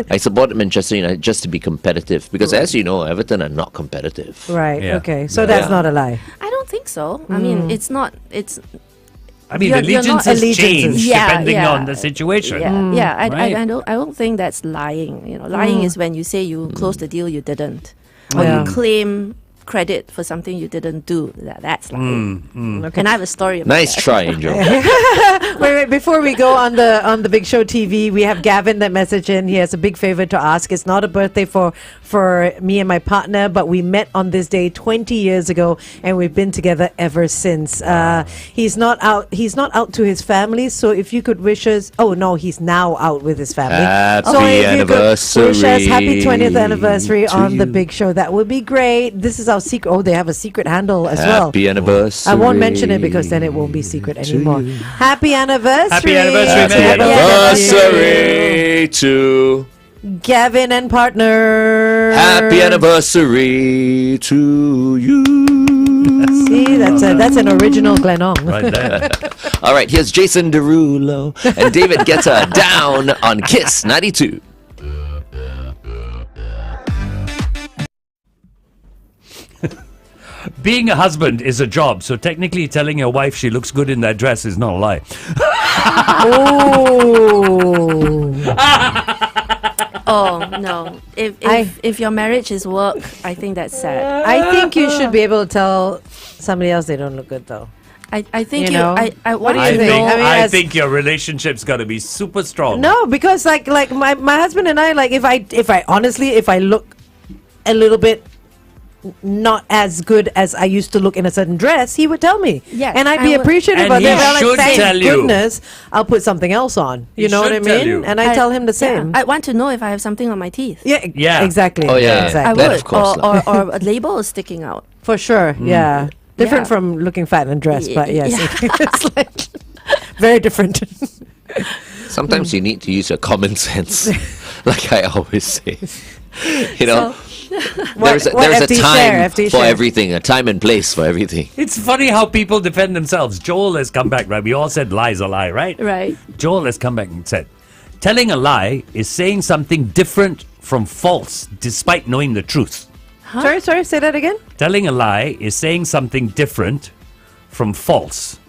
I support Manchester United just to be competitive because, as you know, Everton are not competitive. Right, Yeah. okay. So Yeah. that's Yeah. not a lie. I don't think so. I mean, it's not. It's I mean, You're- you're not allegiances allegiances. change Yeah, depending yeah. on the situation. yeah. right? I don't think that's lying. You know, lying is when you say you closed the deal you didn't, or Yeah. you claim credit for something you didn't do. That's lying. Okay. And I have a story about Nice that. try, Angel. Wait, before we go on the Big Show TV, we have Gavin that message in. He has a big favor to ask. It's not a birthday for me and my partner, but we met on this day 20 years ago, and we've been together ever since. He's not out. He's not out to his family. So if you could wish us, oh no, he's now out with his family. Happy so if you could wish us anniversary happy 20th anniversary to on the you. Big Show, that would be great. This is our secret. Oh, they have a secret handle as well. Happy anniversary. I won't mention it because then it won't be secret anymore. Happy anniversary. Happy anniversary, Happy man. anniversary to Gavin and partner. Happy anniversary to you. See, that's an original Glenong. Right there. All right, here's Jason Derulo and David Guetta down on Kiss 92. Being a husband is a job, so technically telling your wife she looks good in that dress is not a lie. Oh. Oh no! If your marriage is work, I think that's sad. I think you should be able to tell somebody else they don't look good though. I think You know? I What do want you to think? know. I mean, I as- think your relationship's got to be super strong. No, because like my husband and I, like if I look a little bit not as good as I used to look in a certain dress, he would tell me. Yes, and I'd I be would- appreciative And of he it. I'm should like, thank tell you. goodness I'll put something else on. You He know what I should tell mean? you. And I tell him the same. I want to know if I have something on my teeth. Yeah. Exactly. Oh, yeah. I exactly. That, would, of course, or a label is sticking out. For sure. Yeah. Different Yeah. from looking fat and dressed, but yes, Yeah. it's like very different. Sometimes you need to use your common sense, like I always say. You know, there's a FD share, time FD for share. everything, a time and place for everything. It's funny how people defend themselves. Joel has come back, right? We all said lie's a lie, right? Right. Joel has come back and said, telling a lie is saying something different from false despite knowing the truth. Sorry, say that again. Telling a lie is saying something different from false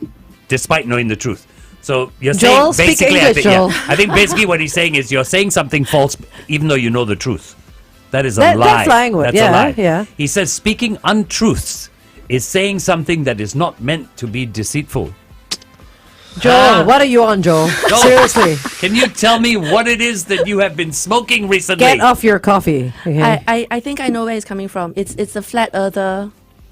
despite knowing the truth. So you're Joel, saying speak basically, English, Joel. I think basically what he's saying is you're saying something false even though you know the truth. That is a That- lie. that's lying word, That's yeah, a lie. yeah. He says speaking untruths is saying something that is not meant to be deceitful. Joel, what are you on, Joel? Joel. Seriously, Can you tell me what it is that you have been smoking recently? get off your coffee. Okay? I think I know where it's coming from. It's the flat earther,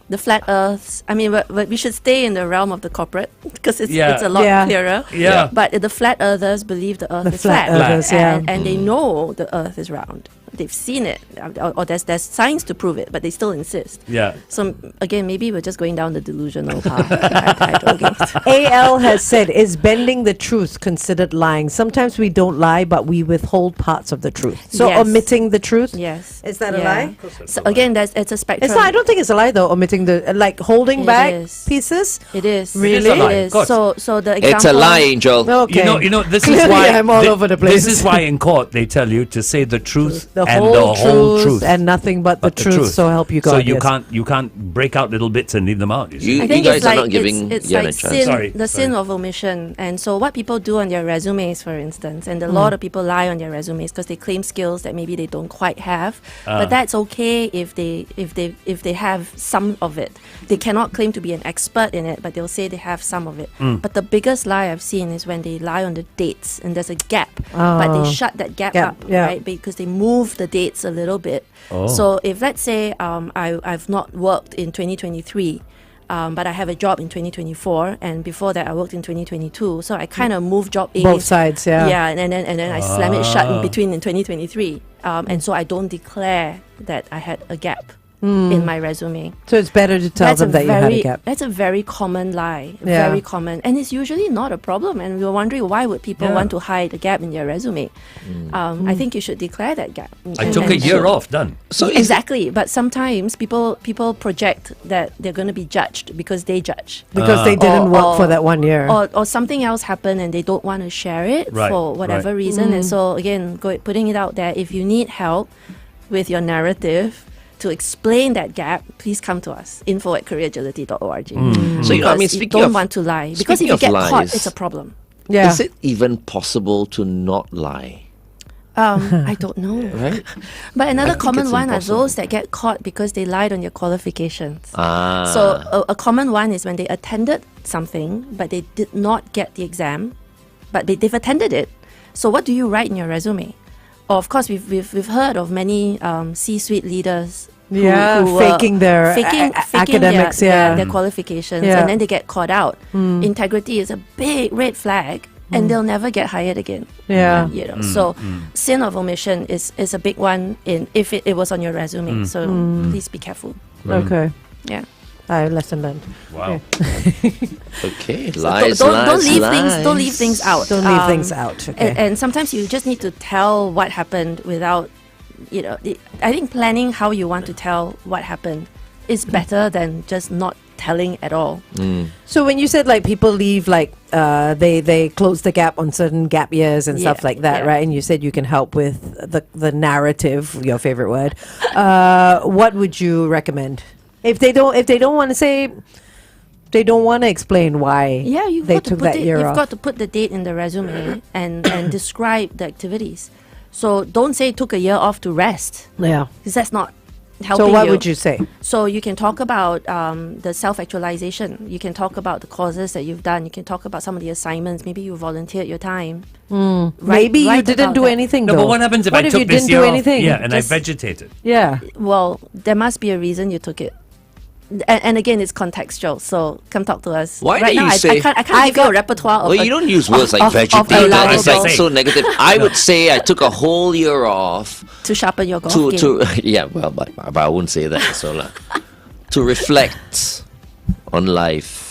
the flat earths. I mean, but we should stay in the realm of the corporate because it's Yeah. it's a lot Yeah. clearer. Yeah. But the flat earthers believe the earth The is flat flat, earthers, yeah. and they know the earth is round. They've seen it, or there's science to prove it, but they still insist. Yeah. So again, maybe we're just going down the delusional path. I don't get it. AL has said, is bending the truth considered lying? Sometimes we don't lie, but we withhold parts of the truth. So Yes. omitting the truth? Yes. Is that a Yeah. lie? So again, it's a spectrum. It's not, I don't think it's a lie though, omitting the, like holding It back is. pieces. It is. Really? It is a lie, It of is. course. So the example. It's a lie, Angel. Okay. You know, this Clearly is why I'm all over the place. This is why in court they tell you to say the truth The and whole the whole truth and nothing but the truth. So help you God. So you yes. can't break out little bits and leave them out. You see? You I think guys it's are like not giving it's Yan like a chance. sin, Sorry, the sin of omission. And so what people do on their resumes, for instance, and a lot of people lie on their resumes because they claim skills that maybe they don't quite have. But that's okay if they have some of it. They cannot claim to be an expert in it, but they'll say they have some of it. But the biggest lie I've seen is when they lie on the dates and there's a gap, but Oh. they shut that gap Gap, up, yeah. right? Because they move move the dates a little bit. So if let's say I've not worked in 2023, but I have a job in 2024, and before that I worked in 2022. So I kind of move job A. Both sides, yeah. Yeah, and then I slam it shut in between in 2023. And so I don't declare that I had a gap in my resume. So it's better to tell them that you had a gap. That's a very common lie. Yeah. Very common. And it's usually not a problem. And we were wondering why would people want to hide a gap in their resume. I think you should declare that gap. I took a year off, done. So Exactly. But sometimes people project that they're going to be judged because they judge. Because they didn't work for that 1 year. Or something else happened and they don't want to share it Right, for whatever reason. And so again, putting it out there, if you need help with your narrative to explain that gap, please come to us, info@careeragility.org. So, I mean, you speaking don't of want to lie. Because if speaking you of get caught, lies, it's a problem. Yeah. is it even possible to not lie? I don't know. Right? But another think common it's one are impossible. those that get caught because they lied on your qualifications. Ah. So a common one is when they attended something, but they did not get the exam, but they've attended it. So what do you write in your resume? Or of course, we've heard of many C-suite leaders. Who were faking their academics, their qualifications, Yeah. and then they get caught out. Integrity is a big red flag, and they'll never get hired again. Yeah. You know, so sin of omission is a big one if it was on your resume. So please be careful. Okay. Yeah. Lesson learned. Wow. Okay, So lies, don't leave lies. things. Don't leave things out. Don't leave things out. Okay. And sometimes you just need to tell what happened without, I think planning how you want to tell what happened is better than just not telling at all. So when you said like people leave, like they close the gap on certain gap years and stuff Yeah, like that, yeah. right? And you said you can help with the narrative, your favorite word. What would you recommend if they don't want to say? They don't want to explain why Yeah, you've they got to took put that it. year You've off. got to put the date in the resume and describe the activities. So don't say took a year off to rest, Yeah. because that's not helping So what would you say? So you can talk about the self-actualization. You can talk about the courses that you've done. You can talk about some of the assignments. Maybe you volunteered your time. Maybe you write didn't about do that. anything. No, though. but what happens if What I if took you this didn't year do off? anything? Yeah, and Just- I vegetated. Yeah. Well, there must be a reason you took it. And again, it's contextual. So come talk to us. Why right do now, you I say- can't give you a repertoire of Well, you don't use words like of vegetated. allowable- It's like so negative. I would say I took a whole year off to sharpen your golf to game. yeah. Well, but I wouldn't say that. So to reflect on life.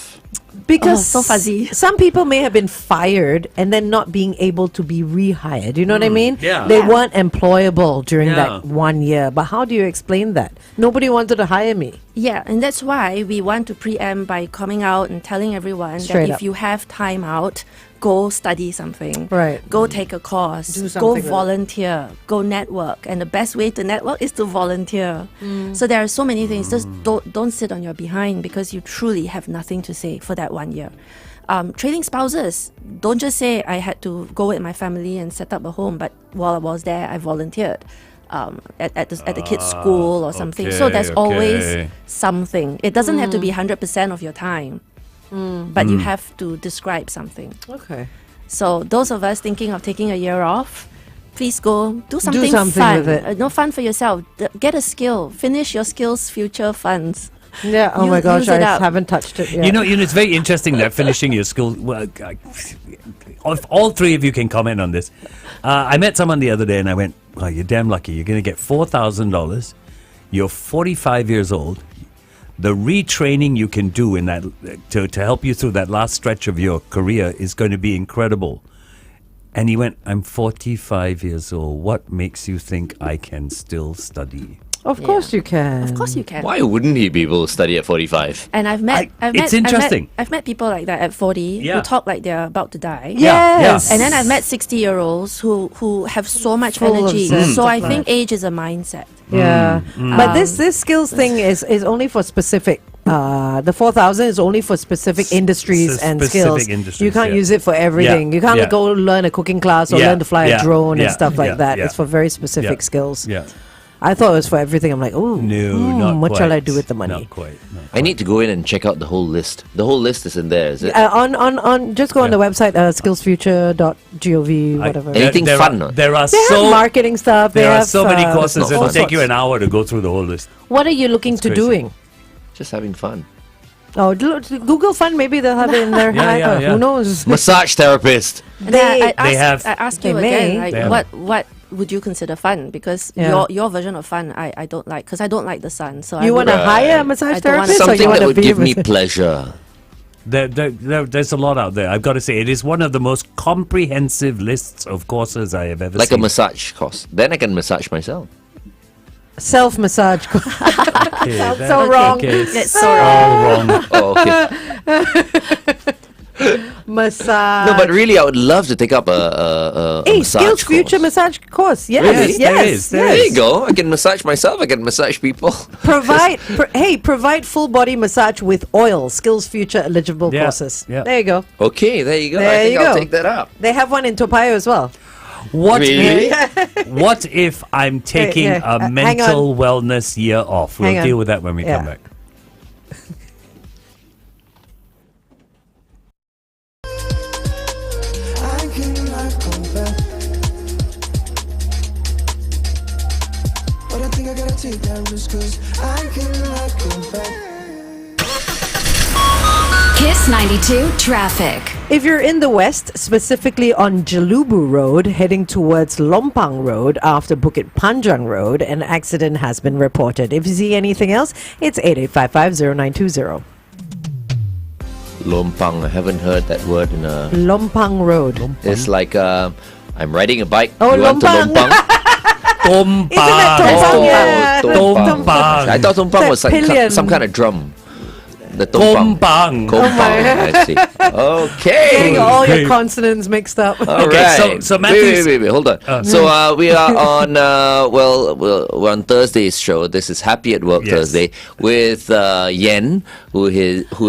Because so fuzzy. some people may have been fired and then not being able to be rehired. You know what I mean? yeah. They Yeah. weren't employable during Yeah. that 1 year. But how do you explain that? Nobody wanted to hire me. Yeah, and that's why we want to preempt by coming out and telling everyone Straight that up. if you have time out, go study something. Right. Go take a course. Do something Go with it. volunteer. Go network. And the best way to network is to volunteer. So there are so many things. Just don't sit on your behind because you truly have nothing to say for that 1 year. Trailing spouses, don't just say I had to go with my family and set up a home, but while I was there, I volunteered at the kids' school or something. So there's okay. always something. It doesn't have to be 100% of your time, but you have to describe something. Okay. So those of us thinking of taking a year off, please go do something, something fun. with it. No fun for yourself. Get a skill. Finish your skills future funds. Yeah. Oh my gosh, use it I up. haven't touched it yet. You know, it's very interesting that finishing your school. Well, if all three of you can comment on this. I met someone the other day and I went, "Well, you're damn lucky. You're going to get $4,000. You're 45 years old. The retraining you can do in that to help you through that last stretch of your career is going to be incredible." And he went, "I'm 45 years old. What makes you think I can still study?" Of course you can. Of course you can. Why wouldn't he be able to study at 45? And It's interesting. I've met people like that at 40 Yeah. who talk like they're about to die. Yes. And then I've met 60-year-olds who have so much Full of energy. zest So of I think life. age is a mindset. Yeah. But this skills thing is only for specific. The 4,000 is only for specific industries and Specific skills. industries, You can't yeah. use it for everything. Yeah, You can't yeah. go learn a cooking class or Yeah, learn to fly yeah, a drone yeah, and stuff like yeah, that. yeah. It's for very specific skills. Yeah. I thought it was for everything. I'm like, oh, No, not what quite. shall I do with the money? Not quite. No. I need to go in and check out the whole list. The whole list is in there, is it? On just go on the website, skillsfuture.gov, whatever. Anything there fun? Are, there are They have so marketing stuff. They there are have so many courses. not It'll fun. take you an hour to go through the whole list. What are you looking to crazy. doing? Just having fun. Oh, Google Fund, maybe they'll have it in there. Yeah. Who knows? Massage therapist. And then They have- I ask you They again, may. like, They have. what would you consider fun? Because Yeah. your version of fun, I don't like, because I don't like the sun. So You want to Right. hire a massage I don't wanna- therapist, or you Something want that to would be give a me massage- pleasure. There's a lot out there. I've got to say, it is one of the most comprehensive lists of courses I have ever Like a seen. massage course. Then I can massage myself. self-massage? Okay, that's so wrong. Okay, That's so all wrong. Oh, okay. Massage. No, but really, I would love to take up a Hey, massage Skills Future course. massage course. Yes, Really? yes. There is, there There is. you go. I can massage myself. I can massage people. Provide full body massage with oil. Skills Future eligible Yeah, courses. yeah. There you go. Okay, there you go. There I think you I'll go. take that up. They have one in Toa Payoh as well. What Really? what if I'm taking yeah. a Hang mental wellness year off? We'll Hang on. deal with that when we Yeah. come back. I cannot go back. But I think I gotta take that risk, cause I cannot go back. Kiss 92 traffic. If you're in the west, specifically on Jalubu Road, heading towards Lompang Road after Bukit Panjang Road, an accident has been reported. If you see anything else, it's 88550920. Lompang. I haven't heard that word in a. Lompang Road. It's like I'm riding a bike. Oh, you want to Lompang. Lompang? Tompang. Isn't that Tompang? Yeah. Tompang. I thought Tompang That was like pillion. some kind of drum. The Tompang. Tompang. Kompang. I see. Getting Okay. all Okay. your consonants mixed up. All Okay, right. so wait, Matthew's- wait, hold on. So we are on we're on Thursday's show. This is Happy at Work Yes. Thursday with Yen, who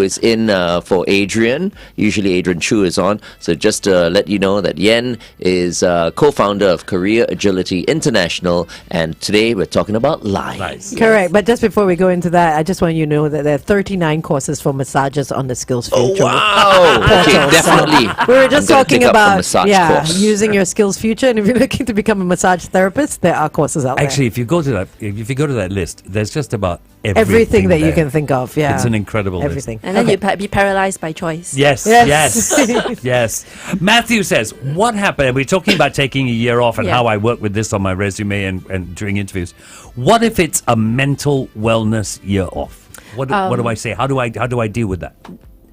is in for Adrian. Usually Adrian Chu is on. So just to let you know that Yen is co-founder of Career Agility International, and today we're talking about lies. Nice. Correct. But just before we go into that, I just want you to know that there are 39 courses for massages on the Skills Oh Future. wow! Okay, portal. definitely. We were just I'm gonna talking take up a about massage course. using your Skills Future, and if you're looking to become a massage therapist, there are courses out Actually, if you go to that list, there's just about there. Everything that you there. can think of. Yeah, It's an incredible list. everything. And then Okay. you be paralyzed by choice. Yes, Yes. yes, yes. Matthew says, what happened? We're talking about taking a year off and Yeah. how I work with this on my resume and during interviews. What if it's a mental wellness year off? What do I say? How do I deal with that?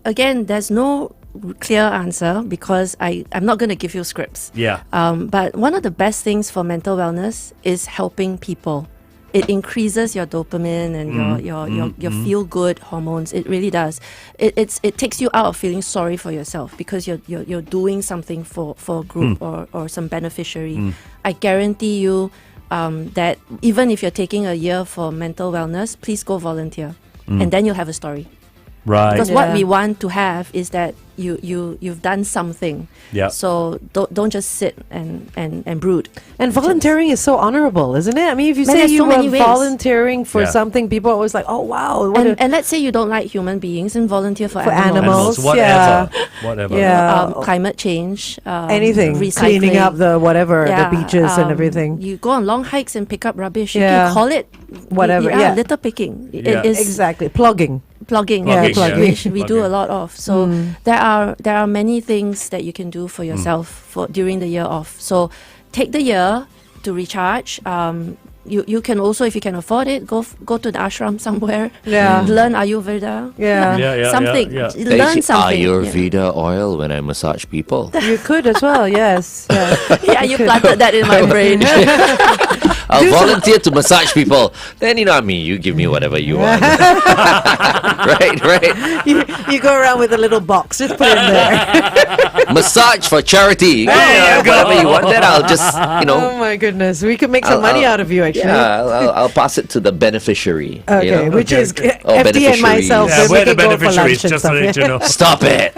Again, there's no clear answer because I'm not going to give you scripts. Yeah. But one of the best things for mental wellness is helping people. It increases your dopamine and your feel good hormones. It really does. It takes you out of feeling sorry for yourself because you're doing something for a group or some beneficiary. I guarantee you that even if you're taking a year for mental wellness, please go volunteer, and then you'll have a story. Right. Because what Yeah. we want to have is that you've done something. Yeah. So don't just sit and brood. And volunteering is so honorable, isn't it? I mean, if you Man, say there's you so were many ways. volunteering for Yeah. something, people are always like, "Oh wow, what And let's say you don't like human beings and volunteer for animals. Whatever. yeah. Whatever. Yeah. climate change. anything, cleaning recycling. up the whatever, the beaches and everything." You go on long hikes and pick up rubbish. You Yeah. can call it Whatever, yeah. litter picking. Yeah. It is Exactly, plugging. plugging, Yeah, which, plugging. which we do a Plugging. lot of. So there are many things that you can do for yourself for during the year off. So take the year to recharge. You can also, if you can afford it, go to the ashram somewhere. Yeah. Learn Ayurveda. Yeah. Yeah. Something. Yeah. They Learn say something. Ayurveda oil when I massage people. You could as well, yes. Yeah. Yeah, you planted that in my brain. I'll volunteer to massage people. Then you know what I mean. You give me whatever you want. right. you go around with a little box, just put it in there. Massage for charity. There you go. Whatever you want. Then I'll just Oh my goodness, we could make some money out of you actually. Yeah, I'll pass it to the beneficiary. you Okay, know? which is Oh, FD and myself. Yeah, then we we're the can go for beneficiaries, lunch and just to stuff. let you know. Stop it.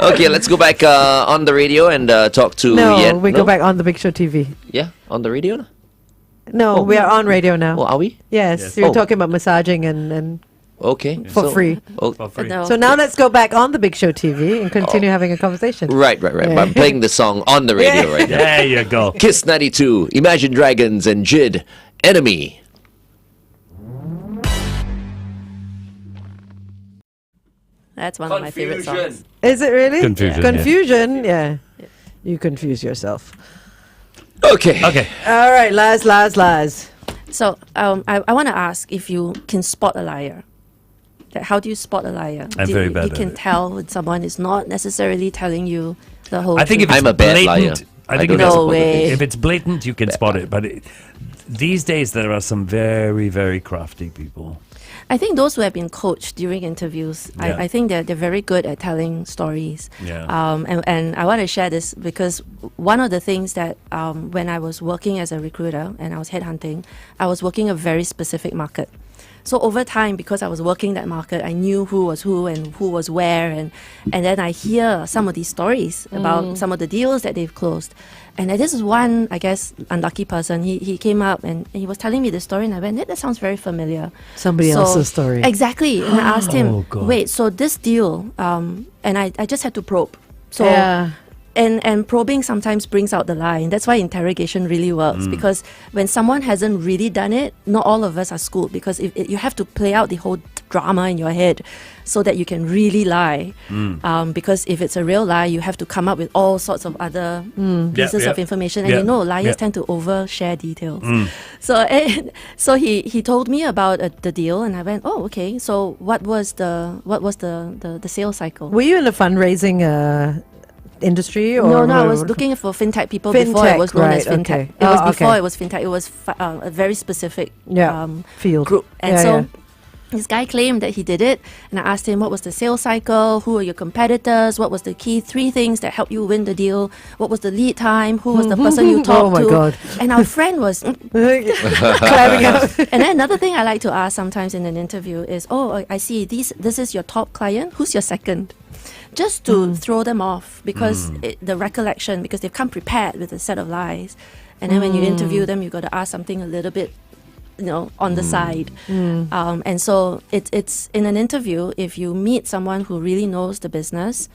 Okay, let's go back on the radio and talk to No, Yen. we go back on the Big Show TV. Yeah, on the radio. No, we are on radio now. Oh, are we? Yes, Yes. you're Oh. talking about massaging and Okay. for free. Oh, For free. No. So now let's go back on the Big Show TV and continue having a conversation. right. But I'm playing the song on the radio right now. There you go. Kiss 92, Imagine Dragons and Jid, Enemy. That's one of my favorite songs. Is it really? Confusion, Confusion, yeah. You confuse yourself. Okay. Okay. All right, Laz. So I want to ask if you can spot a liar. Like, how do you spot a liar? I'm very bad You at can it. tell when someone is not necessarily telling you the whole I think if truth. it's I'm a bad blatant, liar. I think I if don't it's, know. No way. if it's blatant, you can spot it. But these days, there are some very, very crafty people. I think those who have been coached during interviews, Yeah. I think they're very good at telling stories. Yeah. And I want to share this because one of the things that when I was working as a recruiter and I was headhunting, I was working a very specific market. So over time, because I was working that market, I knew who was who and who was where, and then I hear some of these stories about some of the deals that they've closed. And this is one, I guess, unlucky person. He came up and he was telling me the story, and I went, that sounds very familiar. Somebody else's story. Exactly. And I asked him, Oh, God. wait, so this deal, and I just had to probe. So Yeah. and probing sometimes brings out the lie, and that's why interrogation really works, because when someone hasn't really done it, not all of us are schooled, because you have to play out the whole drama in your head so that you can really lie, because if it's a real lie, you have to come up with all sorts of other pieces of information, and liars tend to overshare details. So he told me about the deal, and I went, oh, okay, so what was the sales cycle? Were you in the fundraising industry? Or No, I was looking for fintech people before it Fintech, was known as right, fintech. okay. It was Oh, before okay. it was fintech. It was a very specific field group. And Yeah, so yeah. this guy claimed that he did it, and I asked him what was the sales cycle, who are your competitors, what was the key 3 things that helped you win the deal, what was the lead time, who was the person you talked my to. God. And our friend was Climbing up. and then another thing I like to ask sometimes in an interview is, oh, I see this is your top client, who's your second? Just to throw them off, because the recollection, because they've come prepared with a set of lies, and then when you interview them, you've got to ask something a little bit, on the side. And so it's in an interview, if you meet someone who really knows the business,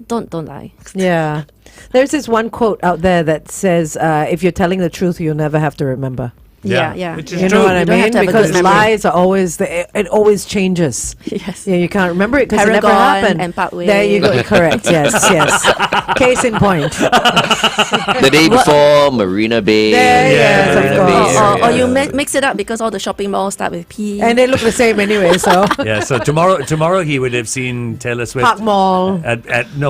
don't lie. Yeah. There's this one quote out there that says, if you're telling the truth, you'll never have to remember. Yeah. Which is You true. know what I You don't have mean? to have a Because good memory. lies are always, it always changes. Yes. Yeah, you can't remember it because it never Paragon happened. and Parkway. There you go. Correct. Yes. Case in point. The day before, Marina Bay. Yes, of Marina course. Bay Or area. you mix it up because all the shopping malls start with P. And they look the same anyway, so. Yeah, so tomorrow he would have seen Taylor Swift Park Mall,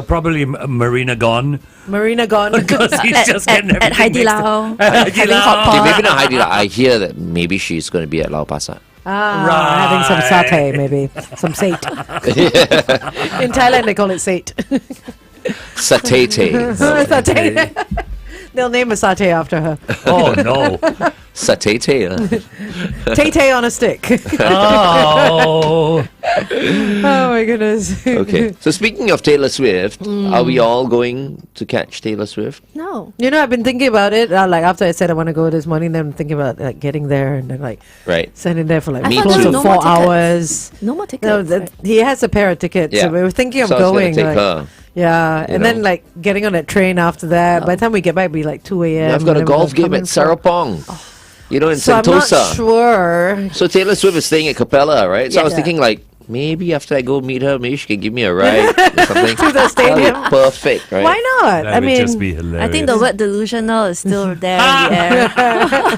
probably Marina Gone, Marina gone. because he's just getting at everything Hai Di mixed up. Lao, Hai Di having Lao. hot Okay, pot. maybe not Heidi. I hear that maybe she's going to be at Lau Pa Sat. Having some satay, maybe. Some sate. In Thailand, they call it sate. Satete. Satay. They'll name a satay after her. Oh no! Satete. Tay on a stick. Oh, Oh my goodness. Okay. So speaking of Taylor Swift, are we all going to catch Taylor Swift? No. You know, I've been thinking about it. Like after I said I want to go this morning, then I'm thinking about like getting there and then like Right. sitting there for like Me close too. to No 4 more tickets. hours. No more tickets. No, right? he has a pair of tickets. Yeah. So we were thinking of So I was gonna going. take like, her. Yeah, You and know. then like getting on that train after that. By the time we get back, it'll be like 2 a.m. I've got a and then we're golf game coming at from- Sarapong. You know, in So I'm Sentosa. not sure. So Taylor Swift is staying at Capella, right? So I was Yeah. thinking like, maybe after I go meet her, maybe she can give me a ride or something. To the stadium. That'd be perfect, right? Why not? that I would mean, just be hilarious. I think the word delusional is still there in the air.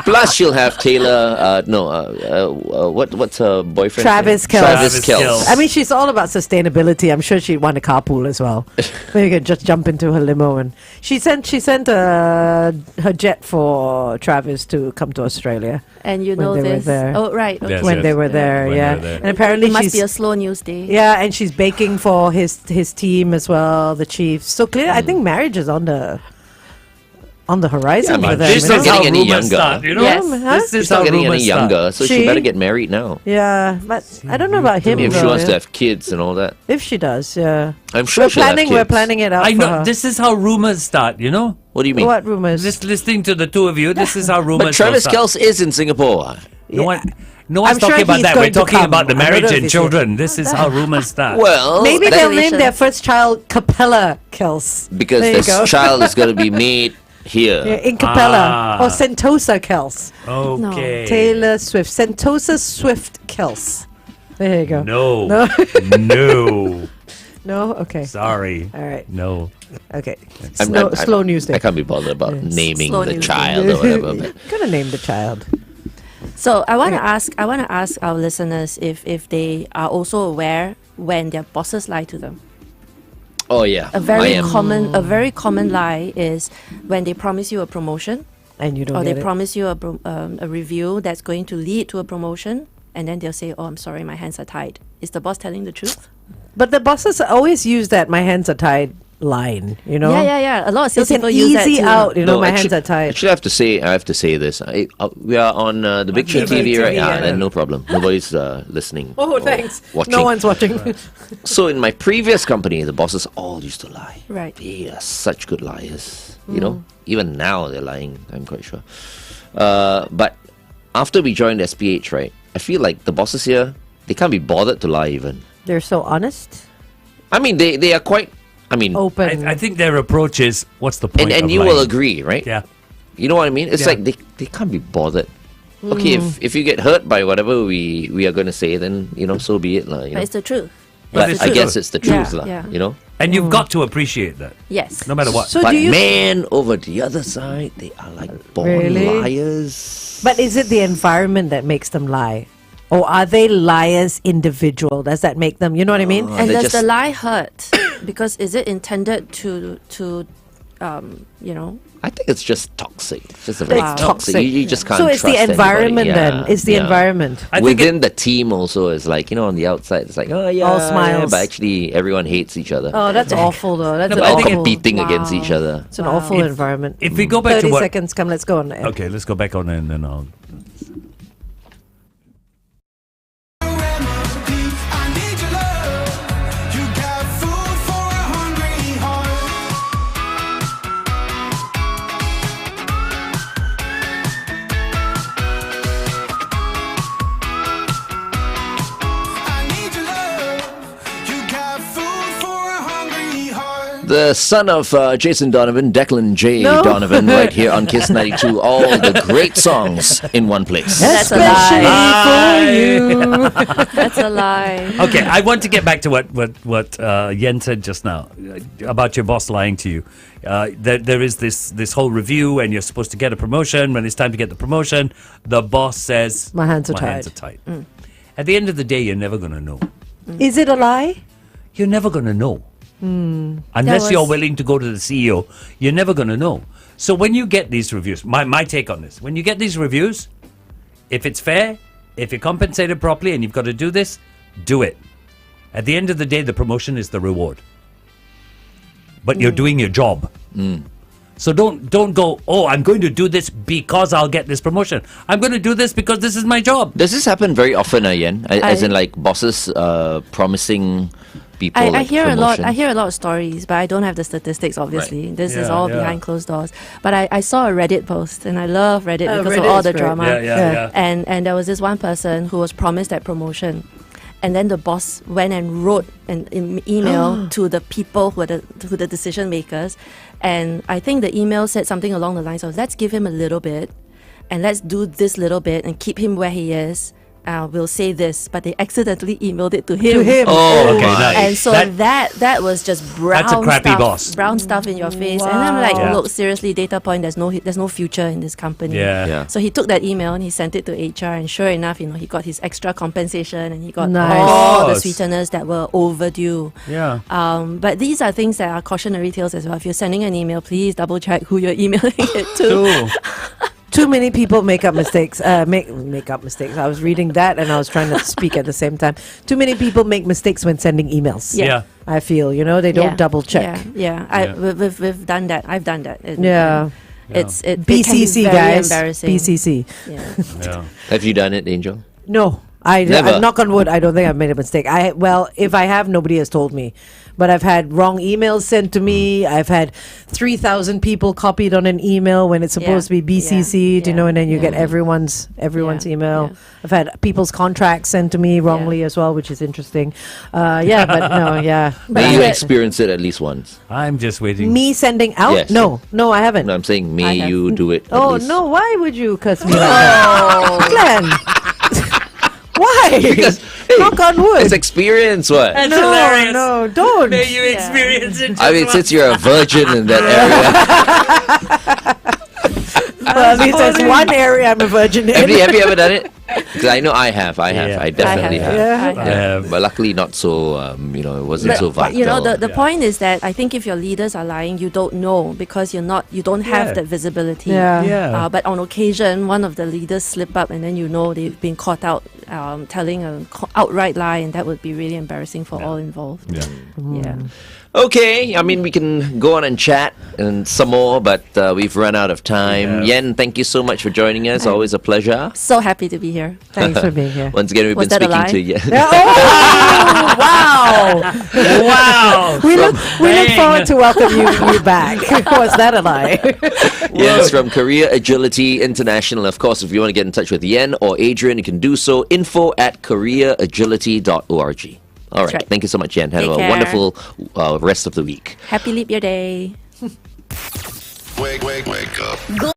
Plus, she'll have Taylor. What's her boyfriend? Travis Kelce. Travis Travis Kelce. Kelce. I mean, she's all about sustainability. I'm sure she'd want a carpool as well. Where you could just jump into her limo, and she sent her jet for Travis to come to Australia And you When know they were this. there. Oh, right. Okay. Yes, when yes. they were there. When Yeah, they were there. and apparently It must she's be a slow news day. yeah, and she's baking for his team as well, the Chiefs. So clearly, I think marriage is on the on the horizon Yeah, I for mean, them. she's you not know? getting how any rumors younger. start, you know? Yes. This She's is not how getting any rumors start. younger, so she She- better get married now. Yeah, but I don't know about him. If she though, wants to yeah. have kids and all that. If she does, yeah. I'm sure We're she'll have planning. We're kids. planning it out I for know her. this is how rumors start, you know? What do you mean? What rumors? Just listening to the two of you, this is how rumors But Travis start. Kelce is in Singapore. No one, no one's I'm sure talking about he's that. We're going to talking come. about the I don't know marriage if and he's children. This is how rumors start. Well, Maybe that- they'll name Congratulations. their first child Capella Kels. because There you this go. child is going to be made here. Yeah, in Capella Ah. or Sentosa Kels. Okay. Taylor Swift. Sentosa Swift Kels. There you go. No. No. No. No? Okay. Sorry. All right. No. Okay. I'm- Slow news day. I can't be bothered about naming Slow the news. child or whatever. But Gonna name the child. So I want to ask our listeners if they are also aware when their bosses lie to them. oh yeah, A very common lie is when they promise you a promotion And you don't or they get it. promise you a review that's going to lead to a promotion, and then they'll say, "Oh, I'm sorry, my hands are tied." Is the boss telling the truth? But the bosses always use that "my hands are tied" line. You know. Yeah. A lot of It's salespeople an use that easy too. out. You know, No, my actually- hands are tied. Actually, I have to say this. We are on the Big Tree Okay. TV, right? TV, Yeah, yeah. then no problem. Nobody's listening. Oh, or thanks. Watching. No one's watching. So in my previous company, the bosses all used to lie. Right. They are such good liars. You know, even now they're lying. I'm quite sure. But after we joined SPH, right, I feel like the bosses here, they can't be bothered to lie even. They're so honest, I mean, they are quite. I mean, open. I think their approach is, what's the point and of you will lying? agree, right? Yeah. You know what I mean? It's Yeah. like they can't be bothered. Okay, if you get hurt by whatever we are going to say, then so be it, lah. You But know? it's the truth. But it's I the guess truth. it's the Yeah, truth, lah. yeah. You know. And you've got to appreciate that, Yes. no matter what. So But do you? man, over the other side, they are like born Really? liars. But is it the environment that makes them lie, or are they liars individual? Does that make them? You know what I mean? And they does the just- lie hurt? Because is it intended to I think it's just toxic. It's just a very It's toxic. toxic. You just can't. So it's the trust environment anybody. then. Yeah, It's the yeah. environment. I think Within the team also is like on the outside it's like oh yeah, All yeah, smiles. but actually everyone hates each other. Oh, that's awful though. That's No, an but I all think awful. competing against each other. It's an awful If- environment. if we go back to 30 what- seconds, come. Let's go on. Okay, let's go back on and then I'll. I need your love. You got food for a hungry heart. I need your love. You got food for a hungry heart. The son of Jason Donovan, Declan J. No. Donovan, right here on Kiss 92. All the great songs in one place. That's a Especially lie. for you. That's a lie. Okay, I want to get back to what Yen said just now about your boss lying to you. There is this whole review, and you're supposed to get a promotion. When it's time to get the promotion, the boss says, My hands are "My tied." hands are tight." At the end of the day, you're never going to know. Is it a lie? You're never going to know. Hmm. Unless That you're was- willing to go to the CEO, you're never going to know. So when you get these reviews, my take on this, when you get these reviews, if it's fair, if you're compensated properly and you've got to do this, do it. At the end of the day, the promotion is the reward. But you're doing your job. So don't go, oh, I'm going to do this because I'll get this promotion. I'm going to do this because this is my job. Does this happen very often, Yen? As I- in like bosses promising people I like hear a lot. promotion? I hear a lot of stories, but I don't have the statistics. Obviously, this is Yeah, all yeah. behind closed doors. But I saw a Reddit post, and I love Reddit because Reddit of all is the great. drama. Yeah. And there was this one person who was promised that promotion, and then the boss went and wrote an email to the people who are the decision makers, and I think the email said something along the lines of, "Let's give him a little bit, and let's do this little bit, and keep him where he is. We'll say this," but they accidentally emailed it to him. To him. Oh, Okay, my. nice. And so that was just brown That's a crappy stuff, boss. brown stuff in your face. And I'm like, Wow. look, seriously, data point, there's no future in this company. Yeah. So he took that email and he sent it to HR, and sure enough, he got his extra compensation and he got Nice. all the Of course. sweeteners that were overdue. Yeah. But these are things that are cautionary tales as well. If you're sending an email, please double check who you're emailing it to. Ooh. Too many people make up mistakes. Make up mistakes. I was reading that and I was trying to speak at the same time. Too many people make mistakes when sending emails. Yeah. I feel they don't double check. Yeah. Yeah. We've done that. I've done that. Yeah. it can be BCC, very guys. embarrassing. BCC. Yeah. Yeah. Have you done it, Angel? No, Never. knock on wood. I don't think I've made a mistake. If I have, nobody has told me. But I've had wrong emails sent to me. I've had 3,000 people copied on an email when it's supposed to be BCC'd, Yeah. you know, and then you get Yeah. everyone's Yeah. email. Yeah. I've had people's contracts sent to me wrongly as well, which is interesting. Yeah, but no, yeah. May you Yeah. experience it at least once. I'm just waiting. Me sending out? Yes. No, I haven't. No, I'm saying may I have. you do it. at Oh least. no! Why would you curse me like that, Glenn? Why? Because, hey, knock on wood. It's experience, what? That's no, hilarious. no, don't. May you experience it. I mean, since you're a virgin in that area, Well, at least there's one area I'm a virgin in. have you ever done it? Because I know I have. Yeah. I definitely have. Yeah. I have. But luckily not so, it wasn't so But vital. you know, the point is that I think if your leaders are lying, you don't know because you don't have Yeah. that visibility. Yeah. Yeah. But on occasion, one of the leaders slip up, and then you know they've been caught out telling an outright lie, and that would be really embarrassing for all involved. Yeah. Yeah. Okay, I mean, we can go on and chat and some more, but we've run out of time. Yeah. Yen, thank you so much for joining us. Always a pleasure. So happy to be here. Thanks for being here. Once again, we've Was been that a speaking lie? to Yen. Oh, wow! Wow. We look forward to welcome you back. Was that a lie? Yes, from Korea Agility International. Of course, if you want to get in touch with Yen or Adrian, you can do so. info@koreaagility.org. All right. right. Thank you so much, Yen. Have Take a care. wonderful rest of the week. Happy Leap Year Day. Wake up.